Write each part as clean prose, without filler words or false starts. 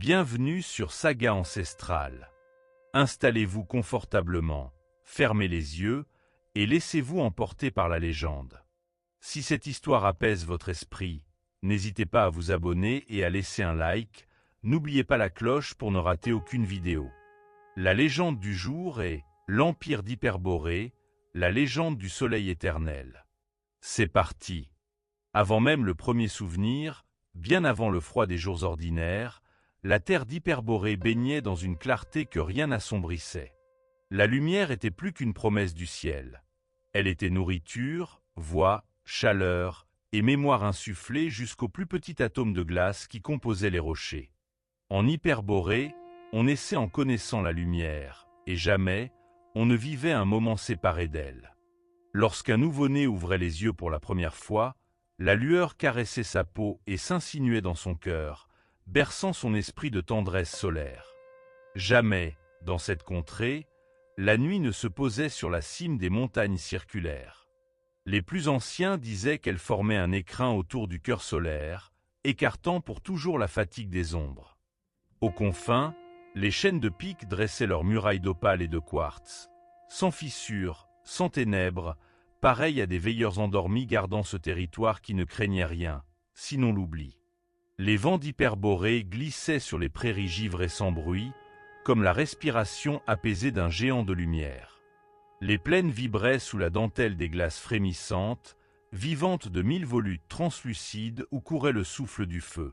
Bienvenue sur Saga Ancestrale. Installez-vous confortablement, fermez les yeux et laissez-vous emporter par la légende. Si cette histoire apaise votre esprit, n'hésitez pas à vous abonner et à laisser un like. N'oubliez pas la cloche pour ne rater aucune vidéo. La légende du jour est l'Empire d'Hyperborée, la légende du soleil éternel. C'est parti. Avant même le premier souvenir, bien avant le froid des jours ordinaires, la terre d'Hyperborée baignait dans une clarté que rien n'assombrissait. La lumière était plus qu'une promesse du ciel. Elle était nourriture, voix, chaleur et mémoire insufflée jusqu'au plus petit atome de glace qui composait les rochers. En Hyperborée, on naissait en connaissant la lumière, et jamais on ne vivait un moment séparé d'elle. Lorsqu'un nouveau-né ouvrait les yeux pour la première fois, la lueur caressait sa peau et s'insinuait dans son cœur, berçant son esprit de tendresse solaire. Jamais, dans cette contrée, la nuit ne se posait sur la cime des montagnes circulaires. Les plus anciens disaient qu'elle formait un écrin autour du cœur solaire, écartant pour toujours la fatigue des ombres. Aux confins, les chaînes de pics dressaient leurs murailles d'opale et de quartz, sans fissures, sans ténèbres, pareilles à des veilleurs endormis gardant ce territoire qui ne craignait rien, sinon l'oubli. Les vents d'Hyperborée glissaient sur les prairies givrées sans bruit, comme la respiration apaisée d'un géant de lumière. Les plaines vibraient sous la dentelle des glaces frémissantes, vivantes de 1000 volutes translucides où courait le souffle du feu.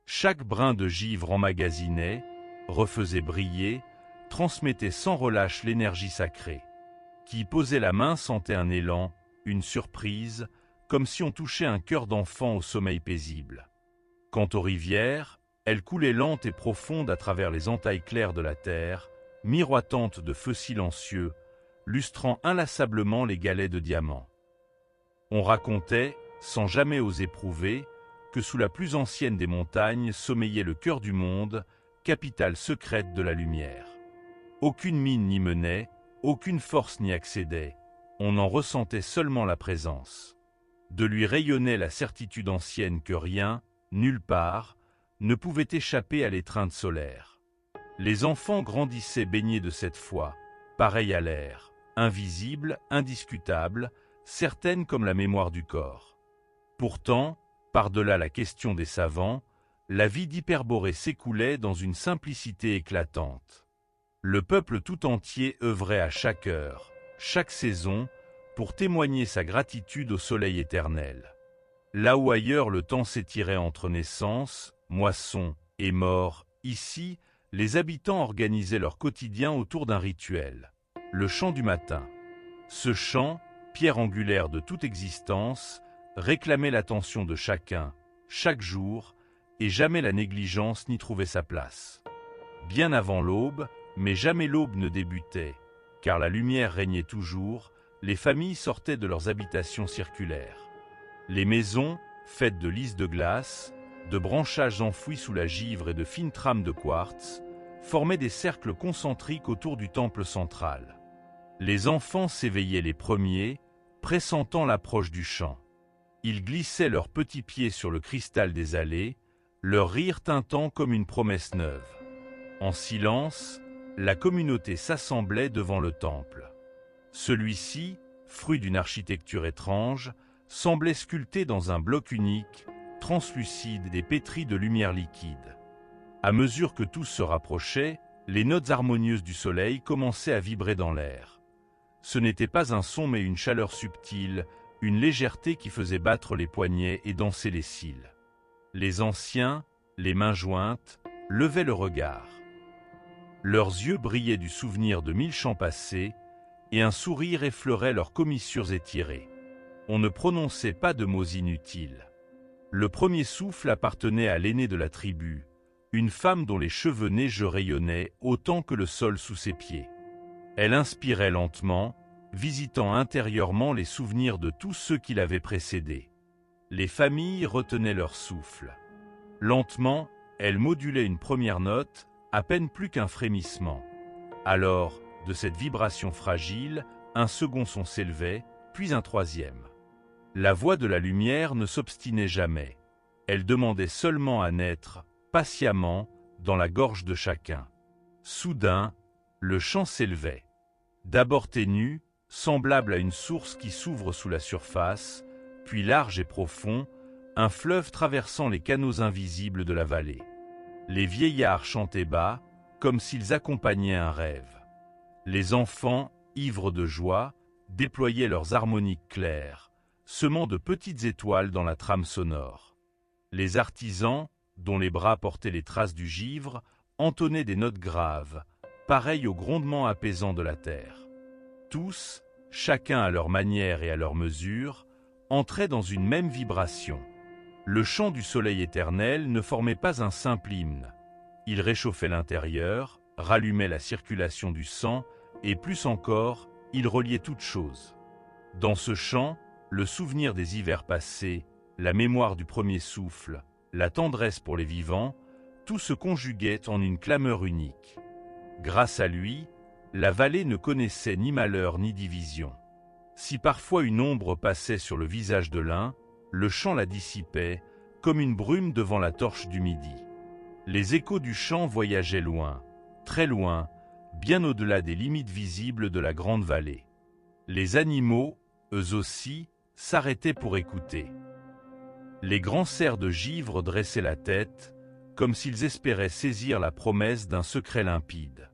Chaque brin de givre emmagasinait, refaisait briller, transmettait sans relâche l'énergie sacrée. Qui posait la main sentait un élan, une surprise, comme si on touchait un cœur d'enfant au sommeil paisible. Quant aux rivières, elles coulaient lentes et profondes à travers les entailles claires de la terre, miroitantes de feux silencieux, lustrant inlassablement les galets de diamants. On racontait, sans jamais oser prouver, que sous la plus ancienne des montagnes sommeillait le cœur du monde, capitale secrète de la lumière. Aucune mine n'y menait, aucune force n'y accédait, on en ressentait seulement la présence. De lui rayonnait la certitude ancienne que rien, nulle part, ne pouvait échapper à l'étreinte solaire. Les enfants grandissaient baignés de cette foi, pareils à l'air, invisible, indiscutable, certaine comme la mémoire du corps. Pourtant, par-delà la question des savants, la vie d'Hyperborée s'écoulait dans une simplicité éclatante. Le peuple tout entier œuvrait à chaque heure, chaque saison, pour témoigner sa gratitude au soleil éternel. Là où ailleurs le temps s'étirait entre naissance, moisson et mort, ici, les habitants organisaient leur quotidien autour d'un rituel, le chant du matin. Ce chant, pierre angulaire de toute existence, réclamait l'attention de chacun, chaque jour, et jamais la négligence n'y trouvait sa place. Bien avant l'aube, mais jamais l'aube ne débutait, car la lumière régnait toujours, les familles sortaient de leurs habitations circulaires. Les maisons, faites de lys de glace, de branchages enfouis sous la givre et de fines trames de quartz, formaient des cercles concentriques autour du temple central. Les enfants s'éveillaient les premiers, pressentant l'approche du chant. Ils glissaient leurs petits pieds sur le cristal des allées, leur rire tintant comme une promesse neuve. En silence, la communauté s'assemblait devant le temple. Celui-ci, fruit d'une architecture étrange, semblait sculpté dans un bloc unique, translucide et pétri de lumière liquide. À mesure que tous se rapprochaient, les notes harmonieuses du soleil commençaient à vibrer dans l'air. Ce n'était pas un son mais une chaleur subtile, une légèreté qui faisait battre les poignets et danser les cils. Les anciens, les mains jointes, levaient le regard. Leurs yeux brillaient du souvenir de 1000 chants passés, et un sourire effleurait leurs commissures étirées. On ne prononçait pas de mots inutiles. Le premier souffle appartenait à l'aînée de la tribu, une femme dont les cheveux neigeux rayonnaient autant que le sol sous ses pieds. Elle inspirait lentement, visitant intérieurement les souvenirs de tous ceux qui l'avaient précédée. Les familles retenaient leur souffle. Lentement, elle modulait une première note, à peine plus qu'un frémissement. Alors, de cette vibration fragile, un second son s'élevait, puis un troisième. La voix de la lumière ne s'obstinait jamais. Elle demandait seulement à naître, patiemment, dans la gorge de chacun. Soudain, le chant s'élevait. D'abord ténu, semblable à une source qui s'ouvre sous la surface, puis large et profond, un fleuve traversant les canaux invisibles de la vallée. Les vieillards chantaient bas, comme s'ils accompagnaient un rêve. Les enfants, ivres de joie, déployaient leurs harmoniques claires, semant de petites étoiles dans la trame sonore. Les artisans, dont les bras portaient les traces du givre, entonnaient des notes graves, pareilles au grondement apaisant de la terre. Tous, chacun à leur manière et à leur mesure, entraient dans une même vibration. Le chant du soleil éternel ne formait pas un simple hymne. Il réchauffait l'intérieur, rallumait la circulation du sang, et plus encore, il reliait toutes choses. Dans ce chant, le souvenir des hivers passés, la mémoire du premier souffle, la tendresse pour les vivants, tout se conjuguait en une clameur unique. Grâce à lui, la vallée ne connaissait ni malheur ni division. Si parfois une ombre passait sur le visage de l'un, le chant la dissipait, comme une brume devant la torche du midi. Les échos du chant voyageaient loin, très loin, bien au-delà des limites visibles de la grande vallée. Les animaux, eux aussi, s'arrêtaient pour écouter. Les grands cerfs de givre dressaient la tête, comme s'ils espéraient saisir la promesse d'un secret limpide.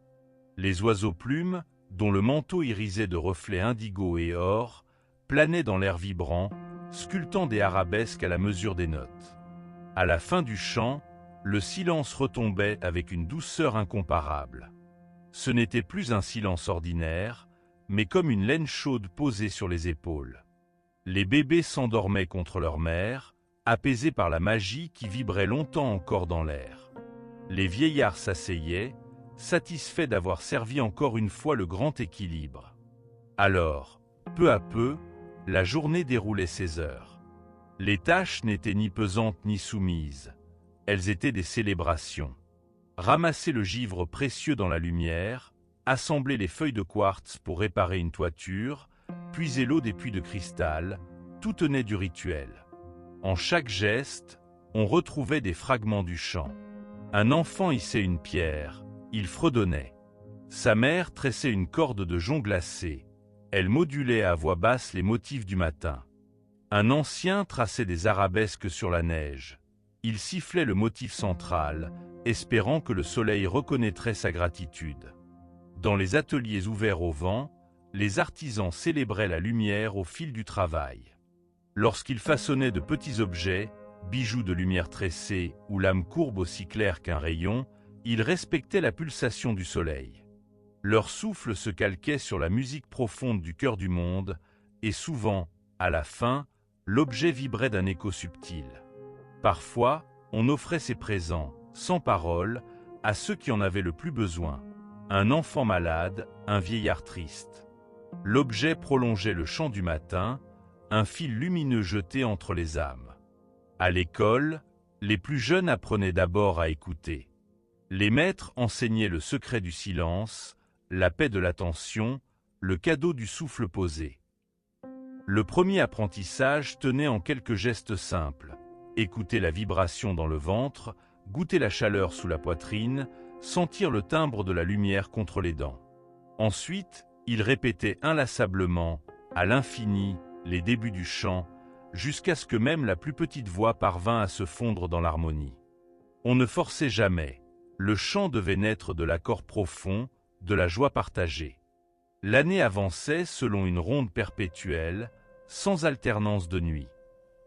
Les oiseaux plumes, dont le manteau irisé de reflets indigo et or, planaient dans l'air vibrant, sculptant des arabesques à la mesure des notes. À la fin du chant, le silence retombait avec une douceur incomparable. Ce n'était plus un silence ordinaire, mais comme une laine chaude posée sur les épaules. Les bébés s'endormaient contre leur mère, apaisés par la magie qui vibrait longtemps encore dans l'air. Les vieillards s'asseyaient, satisfaits d'avoir servi encore une fois le grand équilibre. Alors, peu à peu, la journée déroulait ses heures. Les tâches n'étaient ni pesantes ni soumises. Elles étaient des célébrations. Ramasser le givre précieux dans la lumière, assembler les feuilles de quartz pour réparer une toiture, puiser l'eau des puits de cristal, tout tenait du rituel. En chaque geste, on retrouvait des fragments du chant. Un enfant hissait une pierre, il fredonnait. Sa mère tressait une corde de jonc glacé. Elle modulait à voix basse les motifs du matin. Un ancien traçait des arabesques sur la neige. Il sifflait le motif central, espérant que le soleil reconnaîtrait sa gratitude. Dans les ateliers ouverts au vent, les artisans célébraient la lumière au fil du travail. Lorsqu'ils façonnaient de petits objets, bijoux de lumière tressée ou lames courbes aussi claires qu'un rayon, ils respectaient la pulsation du soleil. Leur souffle se calquait sur la musique profonde du cœur du monde, et souvent, à la fin, l'objet vibrait d'un écho subtil. Parfois, on offrait ses présents, sans parole, à ceux qui en avaient le plus besoin. Un enfant malade, un vieillard triste. L'objet prolongeait le chant du matin, un fil lumineux jeté entre les âmes. À l'école, les plus jeunes apprenaient d'abord à écouter. Les maîtres enseignaient le secret du silence, la paix de l'attention, le cadeau du souffle posé. Le premier apprentissage tenait en quelques gestes simples. Écouter la vibration dans le ventre, goûter la chaleur sous la poitrine, sentir le timbre de la lumière contre les dents. Ensuite, il répétait inlassablement, à l'infini, les débuts du chant, jusqu'à ce que même la plus petite voix parvint à se fondre dans l'harmonie. On ne forçait jamais. Le chant devait naître de l'accord profond, de la joie partagée. L'année avançait selon une ronde perpétuelle, sans alternance de nuit.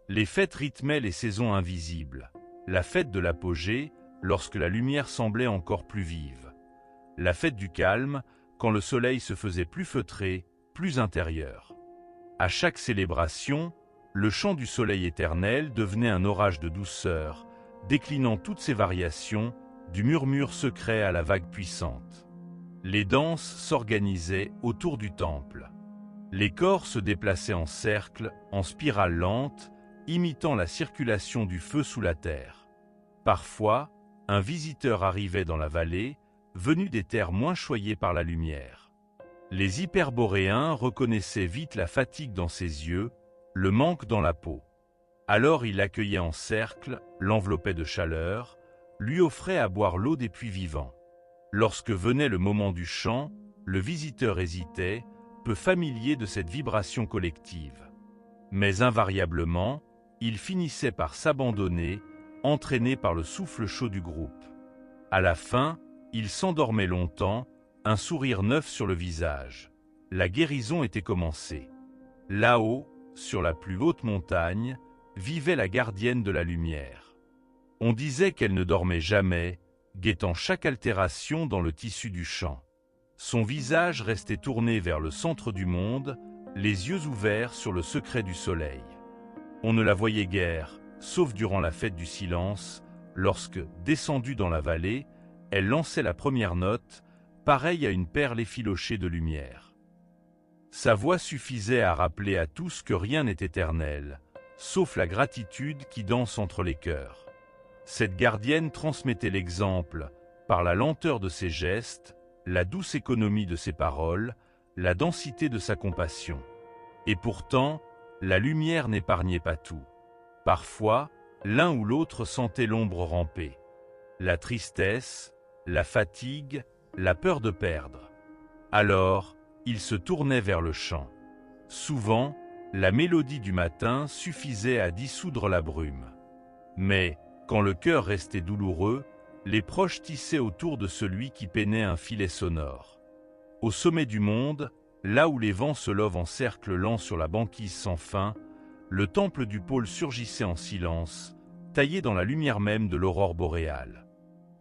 Les fêtes rythmaient les saisons invisibles. La fête de l'apogée, lorsque la lumière semblait encore plus vive. La fête du calme, quand le soleil se faisait plus feutré, plus intérieur. À chaque célébration, le chant du soleil éternel devenait un orage de douceur, déclinant toutes ses variations, du murmure secret à la vague puissante. Les danses s'organisaient autour du temple. Les corps se déplaçaient en cercle, en spirale lente, imitant la circulation du feu sous la terre. Parfois, un visiteur arrivait dans la vallée, venu des terres moins choyées par la lumière. Les hyperboréens reconnaissaient vite la fatigue dans ses yeux, le manque dans la peau. Alors il l'accueillait en cercle, l'enveloppait de chaleur, lui offrait à boire l'eau des puits vivants. Lorsque venait le moment du chant, le visiteur hésitait, peu familier de cette vibration collective. Mais invariablement, il finissait par s'abandonner, entraîné par le souffle chaud du groupe. À la fin, il s'endormait longtemps, un sourire neuf sur le visage. La guérison était commencée. Là-haut, sur la plus haute montagne, vivait la gardienne de la lumière. On disait qu'elle ne dormait jamais, guettant chaque altération dans le tissu du chant. Son visage restait tourné vers le centre du monde, les yeux ouverts sur le secret du soleil. On ne la voyait guère, sauf durant la fête du silence, lorsque, descendue dans la vallée, elle lançait la première note, pareille à une perle effilochée de lumière. Sa voix suffisait à rappeler à tous que rien n'est éternel, sauf la gratitude qui danse entre les cœurs. Cette gardienne transmettait l'exemple, par la lenteur de ses gestes, la douce économie de ses paroles, la densité de sa compassion. Et pourtant, la lumière n'épargnait pas tout. Parfois, l'un ou l'autre sentait l'ombre ramper. La tristesse, la fatigue, la peur de perdre. Alors, il se tournait vers le chant. Souvent, la mélodie du matin suffisait à dissoudre la brume. Mais, quand le cœur restait douloureux, les proches tissaient autour de celui qui peinait un filet sonore. Au sommet du monde, là où les vents se lovent en cercle lent sur la banquise sans fin, le temple du pôle surgissait en silence, taillé dans la lumière même de l'aurore boréale.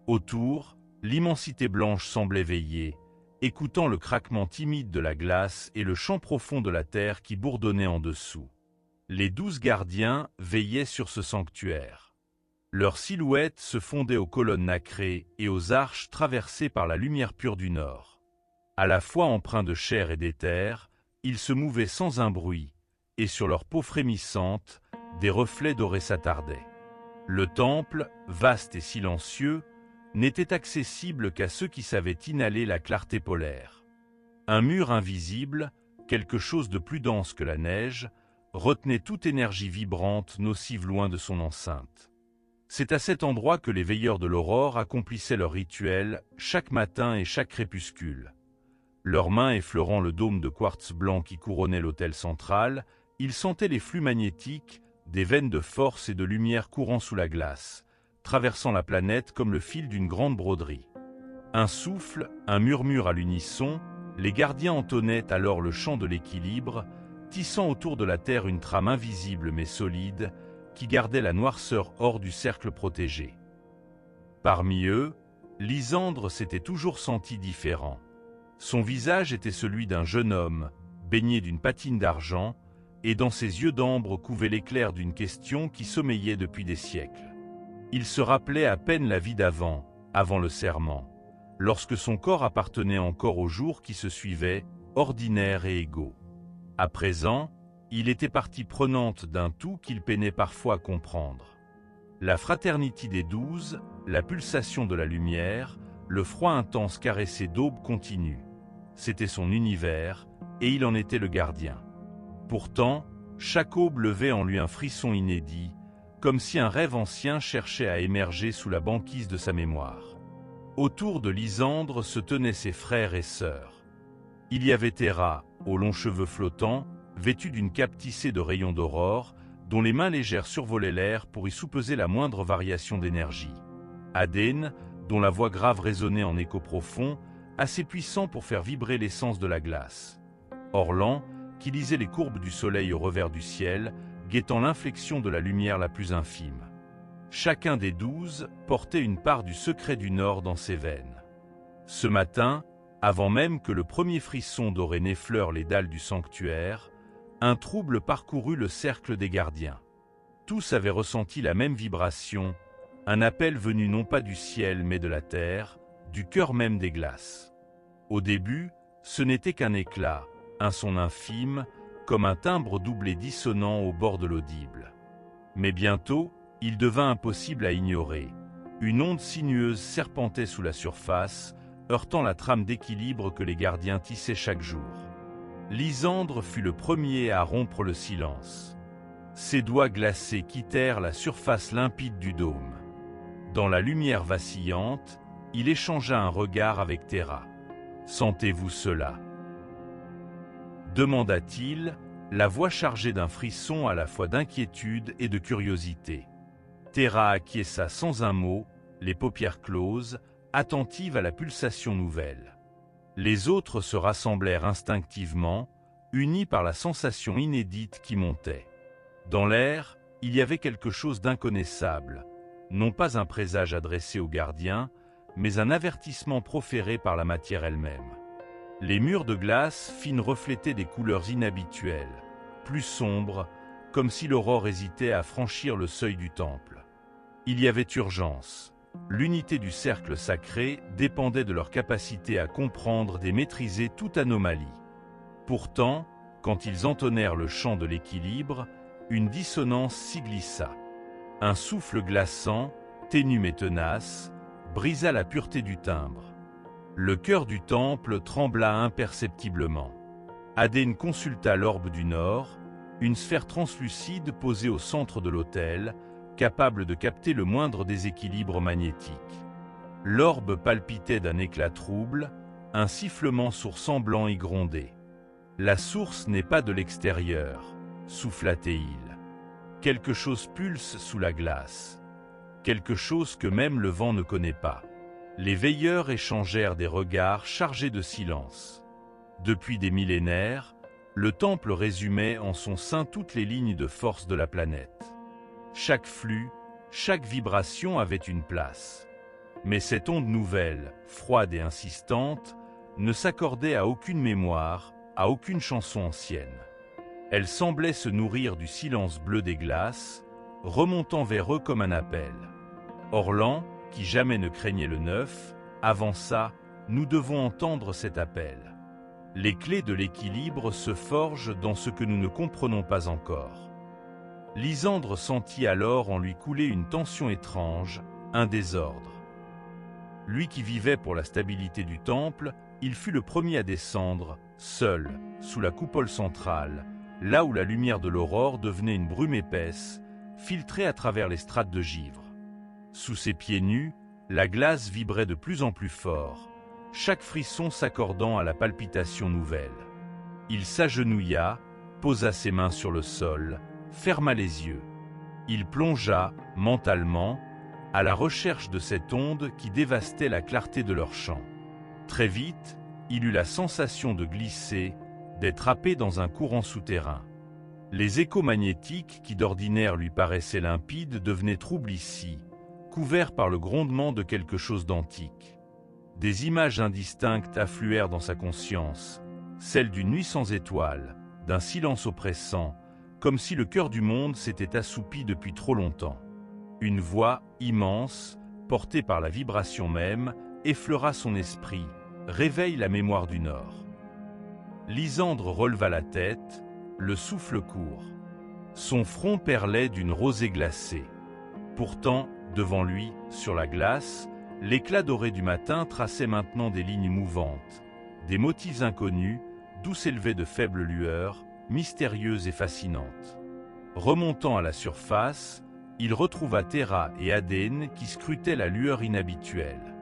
Autour, l'immensité blanche semblait veiller, écoutant le craquement timide de la glace et le chant profond de la terre qui bourdonnait en dessous. Les 12 gardiens veillaient sur ce sanctuaire. Leurs silhouettes se fondaient aux colonnes nacrées et aux arches traversées par la lumière pure du nord. À la fois empreints de chair et d'éther, ils se mouvaient sans un bruit, et sur leur peau frémissante, des reflets dorés s'attardaient. Le temple, vaste et silencieux, n'était accessible qu'à ceux qui savaient inhaler la clarté polaire. Un mur invisible, quelque chose de plus dense que la neige, retenait toute énergie vibrante nocive loin de son enceinte. C'est à cet endroit que les veilleurs de l'aurore accomplissaient leur rituel chaque matin et chaque crépuscule. Leurs mains effleurant le dôme de quartz blanc qui couronnait l'autel central, ils sentaient les flux magnétiques, des veines de force et de lumière courant sous la glace, traversant la planète comme le fil d'une grande broderie. Un souffle, un murmure à l'unisson, les gardiens entonnaient alors le chant de l'équilibre, tissant autour de la Terre une trame invisible mais solide, qui gardait la noirceur hors du cercle protégé. Parmi eux, Lysandre s'était toujours senti différent. Son visage était celui d'un jeune homme, baigné d'une patine d'argent, et dans ses yeux d'ambre couvait l'éclair d'une question qui sommeillait depuis des siècles. Il se rappelait à peine la vie d'avant, avant le serment, lorsque son corps appartenait encore aux jours qui se suivaient, ordinaires et égaux. À présent, il était partie prenante d'un tout qu'il peinait parfois à comprendre. La fraternité des 12, la pulsation de la lumière, le froid intense caressé d'aube continue. C'était son univers, et il en était le gardien. Pourtant, chaque aube levait en lui un frisson inédit, comme si un rêve ancien cherchait à émerger sous la banquise de sa mémoire. Autour de Lysandre se tenaient ses frères et sœurs. Il y avait Terra, aux longs cheveux flottants, vêtue d'une cape tissée de rayons d'aurore, dont les mains légères survolaient l'air pour y soupeser la moindre variation d'énergie. Adène, dont la voix grave résonnait en écho profond, assez puissant pour faire vibrer l'essence de la glace. Orlan, qui lisait les courbes du soleil au revers du ciel, guettant l'inflexion de la lumière la plus infime. Chacun des 12 portait une part du secret du Nord dans ses veines. Ce matin, avant même que le premier frisson doré n'effleure les dalles du sanctuaire, un trouble parcourut le cercle des gardiens. Tous avaient ressenti la même vibration, un appel venu non pas du ciel mais de la terre, du cœur même des glaces. Au début, ce n'était qu'un éclat, un son infime, comme un timbre doublé dissonant au bord de l'audible. Mais bientôt, il devint impossible à ignorer. Une onde sinueuse serpentait sous la surface, heurtant la trame d'équilibre que les gardiens tissaient chaque jour. Lysandre fut le premier à rompre le silence. Ses doigts glacés quittèrent la surface limpide du dôme. Dans la lumière vacillante, il échangea un regard avec Terra. « Sentez-vous cela ?» demanda-t-il, la voix chargée d'un frisson à la fois d'inquiétude et de curiosité. Terra acquiesça sans un mot, les paupières closes, attentive à la pulsation nouvelle. Les autres se rassemblèrent instinctivement, unis par la sensation inédite qui montait. Dans l'air, il y avait quelque chose d'inconnaissable, non pas un présage adressé aux gardiens, mais un avertissement proféré par la matière elle-même. Les murs de glace fine reflétaient des couleurs inhabituelles, plus sombres, comme si l'aurore hésitait à franchir le seuil du temple. Il y avait urgence. L'unité du cercle sacré dépendait de leur capacité à comprendre et maîtriser toute anomalie. Pourtant, quand ils entonnèrent le chant de l'équilibre, une dissonance s'y glissa. Un souffle glaçant, ténu mais tenace, brisa la pureté du timbre. Le cœur du temple trembla imperceptiblement. Adène consulta l'orbe du nord, une sphère translucide posée au centre de l'autel, capable de capter le moindre déséquilibre magnétique. L'orbe palpitait d'un éclat trouble, un sifflement sourd semblant y gronder. « La source n'est pas de l'extérieur », souffla-t-il. Quelque chose pulse sous la glace. Quelque chose que même le vent ne connaît pas. Les veilleurs échangèrent des regards chargés de silence. Depuis des millénaires, le temple résumait en son sein toutes les lignes de force de la planète. Chaque flux, chaque vibration avait une place. Mais cette onde nouvelle, froide et insistante, ne s'accordait à aucune mémoire, à aucune chanson ancienne. Elle semblait se nourrir du silence bleu des glaces, remontant vers eux comme un appel. Orlan, qui jamais ne craignait le neuf, avança « Nous devons entendre cet appel. Les clés de l'équilibre se forgent dans ce que nous ne comprenons pas encore. » Lysandre sentit alors en lui couler une tension étrange, un désordre. Lui qui vivait pour la stabilité du temple, il fut le premier à descendre, seul, sous la coupole centrale, là où la lumière de l'aurore devenait une brume épaisse, filtrée à travers les strates de givre. Sous ses pieds nus, la glace vibrait de plus en plus fort, chaque frisson s'accordant à la palpitation nouvelle. Il s'agenouilla, posa ses mains sur le sol, ferma les yeux. Il plongea, mentalement, à la recherche de cette onde qui dévastait la clarté de leur chant. Très vite, il eut la sensation de glisser, d'être happé dans un courant souterrain. Les échos magnétiques qui d'ordinaire lui paraissaient limpides devenaient troubles ici, couverts par le grondement de quelque chose d'antique. Des images indistinctes affluèrent dans sa conscience, celles d'une nuit sans étoiles, d'un silence oppressant, comme si le cœur du monde s'était assoupi depuis trop longtemps. Une voix immense, portée par la vibration même, effleura son esprit, réveille la mémoire du Nord. Lysandre releva la tête, le souffle court. Son front perlait d'une rosée glacée. Pourtant, devant lui, sur la glace, l'éclat doré du matin traçait maintenant des lignes mouvantes, des motifs inconnus, d'où s'élevaient de faibles lueurs, mystérieuses et fascinantes. Remontant à la surface, il retrouva Terra et Adène qui scrutaient la lueur inhabituelle.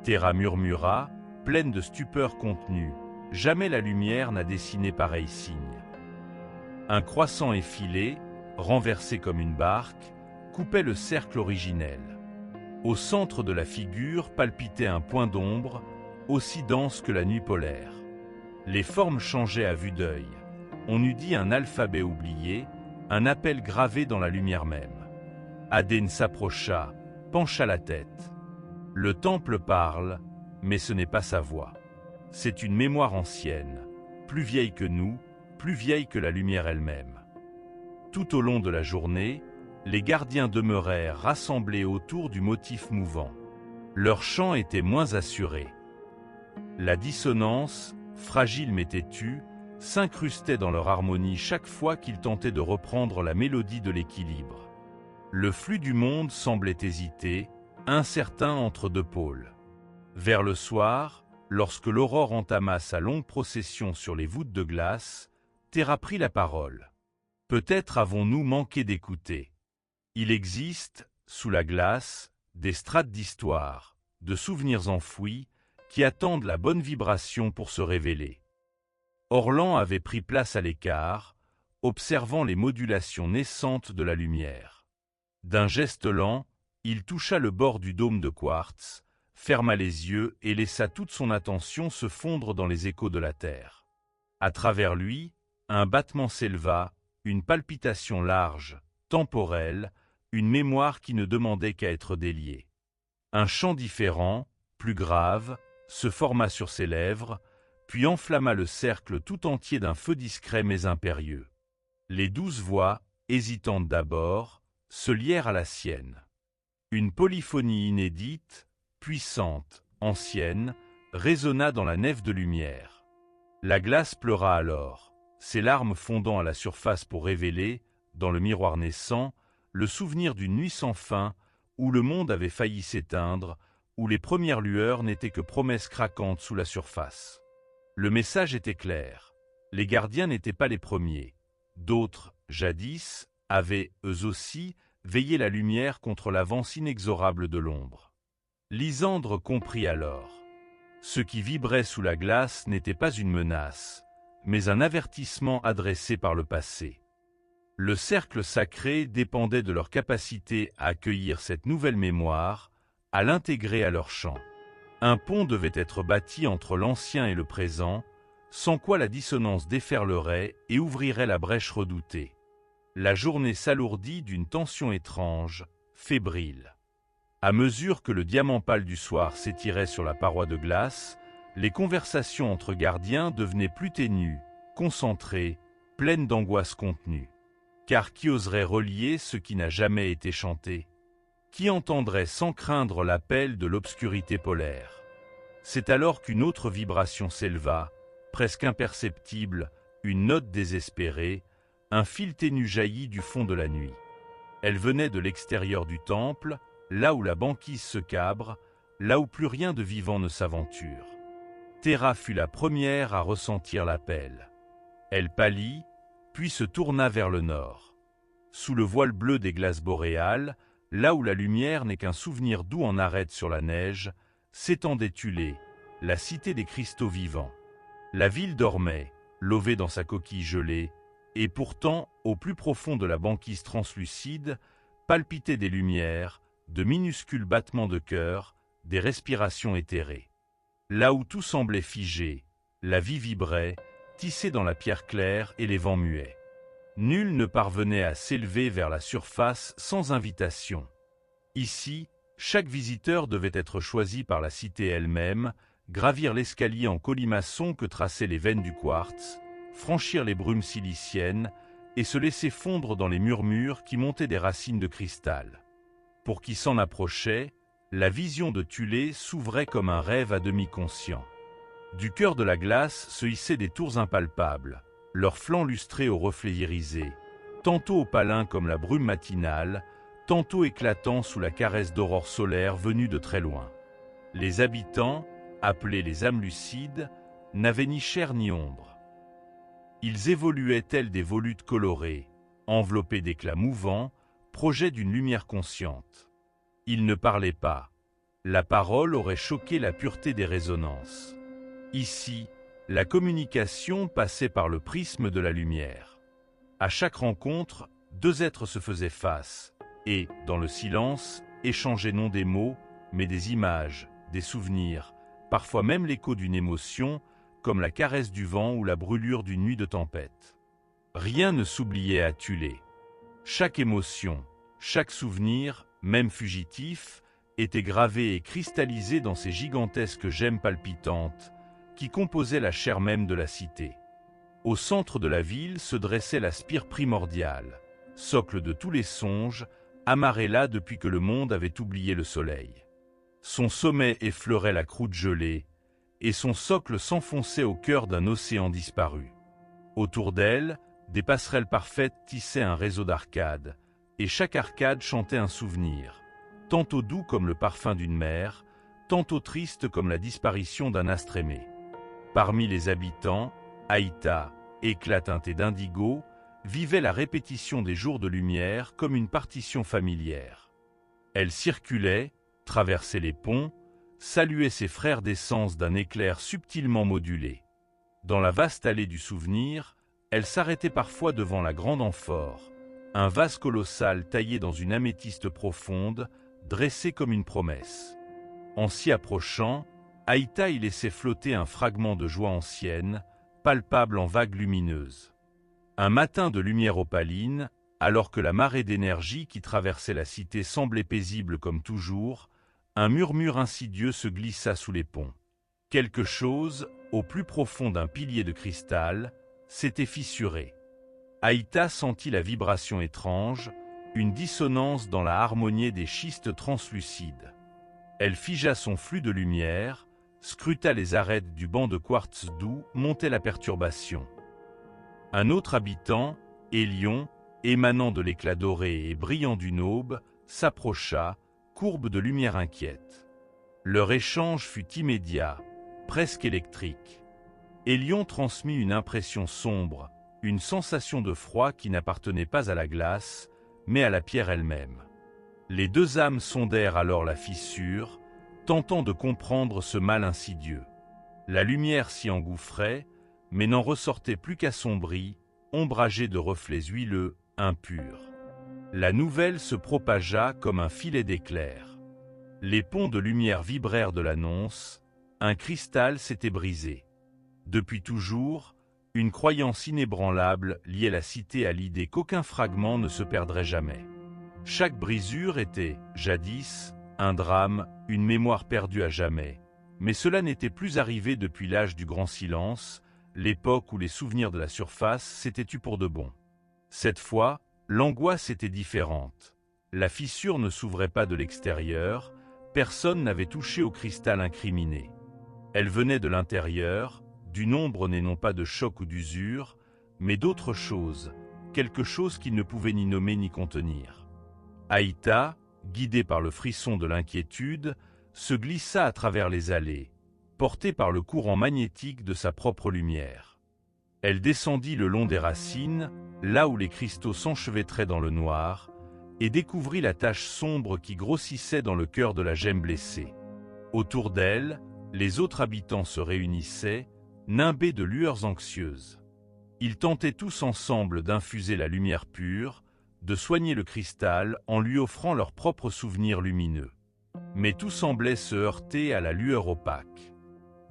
Terra murmura, pleine de stupeur contenue, « Jamais la lumière n'a dessiné pareil signe. » Un croissant effilé, renversé comme une barque, coupait le cercle originel. Au centre de la figure palpitait un point d'ombre, aussi dense que la nuit polaire. Les formes changeaient à vue d'œil. On eût dit un alphabet oublié, un appel gravé dans la lumière même. Adène s'approcha, pencha la tête. Le temple parle, mais ce n'est pas sa voix. C'est une mémoire ancienne, plus vieille que nous, plus vieille que la lumière elle-même. Tout au long de la journée, les gardiens demeurèrent rassemblés autour du motif mouvant. Leur chant était moins assuré. La dissonance, fragile mais têtue, s'incrustait dans leur harmonie chaque fois qu'ils tentaient de reprendre la mélodie de l'équilibre. Le flux du monde semblait hésiter, incertain entre deux pôles. Vers le soir, lorsque l'aurore entama sa longue procession sur les voûtes de glace, Terra prit la parole. Peut-être avons-nous manqué d'écouter. Il existe, sous la glace, des strates d'histoire, de souvenirs enfouis, qui attendent la bonne vibration pour se révéler. Orlan avait pris place à l'écart, observant les modulations naissantes de la lumière. D'un geste lent, il toucha le bord du dôme de quartz, ferma les yeux et laissa toute son attention se fondre dans les échos de la terre. À travers lui, un battement s'éleva, une palpitation large, temporelle, une mémoire qui ne demandait qu'à être déliée. Un chant différent, plus grave, se forma sur ses lèvres, puis enflamma le cercle tout entier d'un feu discret mais impérieux. Les 12 voix, hésitantes d'abord, se lièrent à la sienne. Une polyphonie inédite, puissante, ancienne, résonna dans la nef de lumière. La glace pleura alors, ses larmes fondant à la surface pour révéler, dans le miroir naissant, le souvenir d'une nuit sans fin où le monde avait failli s'éteindre, où les premières lueurs n'étaient que promesses craquantes sous la surface. Le message était clair. Les gardiens n'étaient pas les premiers. D'autres, jadis, avaient, eux aussi, veillé la lumière contre l'avance inexorable de l'ombre. Lysandre comprit alors. Ce qui vibrait sous la glace n'était pas une menace, mais un avertissement adressé par le passé. Le cercle sacré dépendait de leur capacité à accueillir cette nouvelle mémoire, à l'intégrer à leur champ. Un pont devait être bâti entre l'ancien et le présent, sans quoi la dissonance déferlerait et ouvrirait la brèche redoutée. La journée s'alourdit d'une tension étrange, fébrile. À mesure que le diamant pâle du soir s'étirait sur la paroi de glace, les conversations entre gardiens devenaient plus ténues, concentrées, pleines d'angoisse contenue. Car qui oserait relier ce qui n'a jamais été chanté? Qui entendrait sans craindre l'appel de l'obscurité polaire? C'est alors qu'une autre vibration s'éleva, presque imperceptible, une note désespérée, un fil ténu jaillit du fond de la nuit. Elle venait de l'extérieur du temple, là où la banquise se cabre, là où plus rien de vivant ne s'aventure. Terra fut la première à ressentir l'appel. Elle pâlit, puis se tourna vers le nord. Sous le voile bleu des glaces boréales, là où la lumière n'est qu'un souvenir doux en arête sur la neige, s'étendait Thulé, la cité des cristaux vivants. La ville dormait, lovée dans sa coquille gelée, et pourtant, au plus profond de la banquise translucide, palpitaient des lumières, de minuscules battements de cœur, des respirations éthérées. Là où tout semblait figé, la vie vibrait, tissée dans la pierre claire et les vents muets. Nul ne parvenait à s'élever vers la surface sans invitation. Ici, chaque visiteur devait être choisi par la cité elle-même, gravir l'escalier en colimaçon que traçaient les veines du quartz, franchir les brumes siliciennes et se laisser fondre dans les murmures qui montaient des racines de cristal. Pour qui s'en approchait, la vision de Thulé s'ouvrait comme un rêve à demi conscient. Du cœur de la glace se hissaient des tours impalpables, leurs flancs lustrés aux reflets irisés, tantôt opalins comme la brume matinale, tantôt éclatants sous la caresse d'aurore solaire venue de très loin. Les habitants, appelés les âmes lucides, n'avaient ni chair ni ombre. Ils évoluaient tels des volutes colorées, enveloppés d'éclats mouvants, projets d'une lumière consciente. Ils ne parlaient pas. La parole aurait choqué la pureté des résonances. Ici, la communication passait par le prisme de la lumière. À chaque rencontre, deux êtres se faisaient face et, dans le silence, échangeaient non des mots, mais des images, des souvenirs, parfois même l'écho d'une émotion, comme la caresse du vent ou la brûlure d'une nuit de tempête. Rien ne s'oubliait à Thulé. Chaque émotion, chaque souvenir, même fugitif, était gravé et cristallisé dans ces gigantesques gemmes palpitantes qui composaient la chair même de la cité. Au centre de la ville se dressait la spire primordiale, socle de tous les songes, amarré là depuis que le monde avait oublié le soleil. Son sommet effleurait la croûte gelée, et son socle s'enfonçait au cœur d'un océan disparu. Autour d'elle, des passerelles parfaites tissaient un réseau d'arcades, et chaque arcade chantait un souvenir, tantôt doux comme le parfum d'une mère, tantôt triste comme la disparition d'un astre aimé. Parmi les habitants, Aïta, éclat teinté d'indigo, vivait la répétition des jours de lumière comme une partition familière. Elle circulait, traversait les ponts, saluait ses frères d'essence d'un éclair subtilement modulé. Dans la vaste allée du souvenir, elle s'arrêtait parfois devant la grande amphore, un vase colossal taillé dans une améthyste profonde, dressé comme une promesse. En s'y approchant, Aïta y laissait flotter un fragment de joie ancienne, palpable en vagues lumineuses. Un matin de lumière opaline, alors que la marée d'énergie qui traversait la cité semblait paisible comme toujours, un murmure insidieux se glissa sous les ponts. Quelque chose, au plus profond d'un pilier de cristal, s'était fissuré. Aïta sentit la vibration étrange, une dissonance dans la harmonie des schistes translucides. Elle figea son flux de lumière, scruta les arêtes du banc de quartz doux, montait la perturbation. Un autre habitant, Hélion, émanant de l'éclat doré et brillant d'une aube, s'approcha, courbe de lumière inquiète. Leur échange fut immédiat, presque électrique. Hélion transmit une impression sombre, une sensation de froid qui n'appartenait pas à la glace, mais à la pierre elle-même. Les deux âmes sondèrent alors la fissure, tentant de comprendre ce mal insidieux. La lumière s'y engouffrait, mais n'en ressortait plus qu'assombrie, ombragée de reflets huileux, impurs. La nouvelle se propagea comme un filet d'éclairs. Les ponts de lumière vibrèrent de l'annonce, un cristal s'était brisé. Depuis toujours, une croyance inébranlable liait la cité à l'idée qu'aucun fragment ne se perdrait jamais. Chaque brisure était, jadis, un drame, une mémoire perdue à jamais. Mais cela n'était plus arrivé depuis l'âge du grand silence, l'époque où les souvenirs de la surface s'étaient tus pour de bon. Cette fois, l'angoisse était différente. La fissure ne s'ouvrait pas de l'extérieur, personne n'avait touché au cristal incriminé. Elle venait de l'intérieur, d'une ombre née non pas de choc ou d'usure, mais d'autre chose, quelque chose qu'il ne pouvait ni nommer ni contenir. Aïta, guidée par le frisson de l'inquiétude, se glissa à travers les allées, portée par le courant magnétique de sa propre lumière. Elle descendit le long des racines, là où les cristaux s'enchevêtraient dans le noir, et découvrit la tache sombre qui grossissait dans le cœur de la gemme blessée. Autour d'elle, les autres habitants se réunissaient, nimbés de lueurs anxieuses. Ils tentaient tous ensemble d'infuser la lumière pure, de soigner le cristal en lui offrant leurs propres souvenirs lumineux. Mais tout semblait se heurter à la lueur opaque.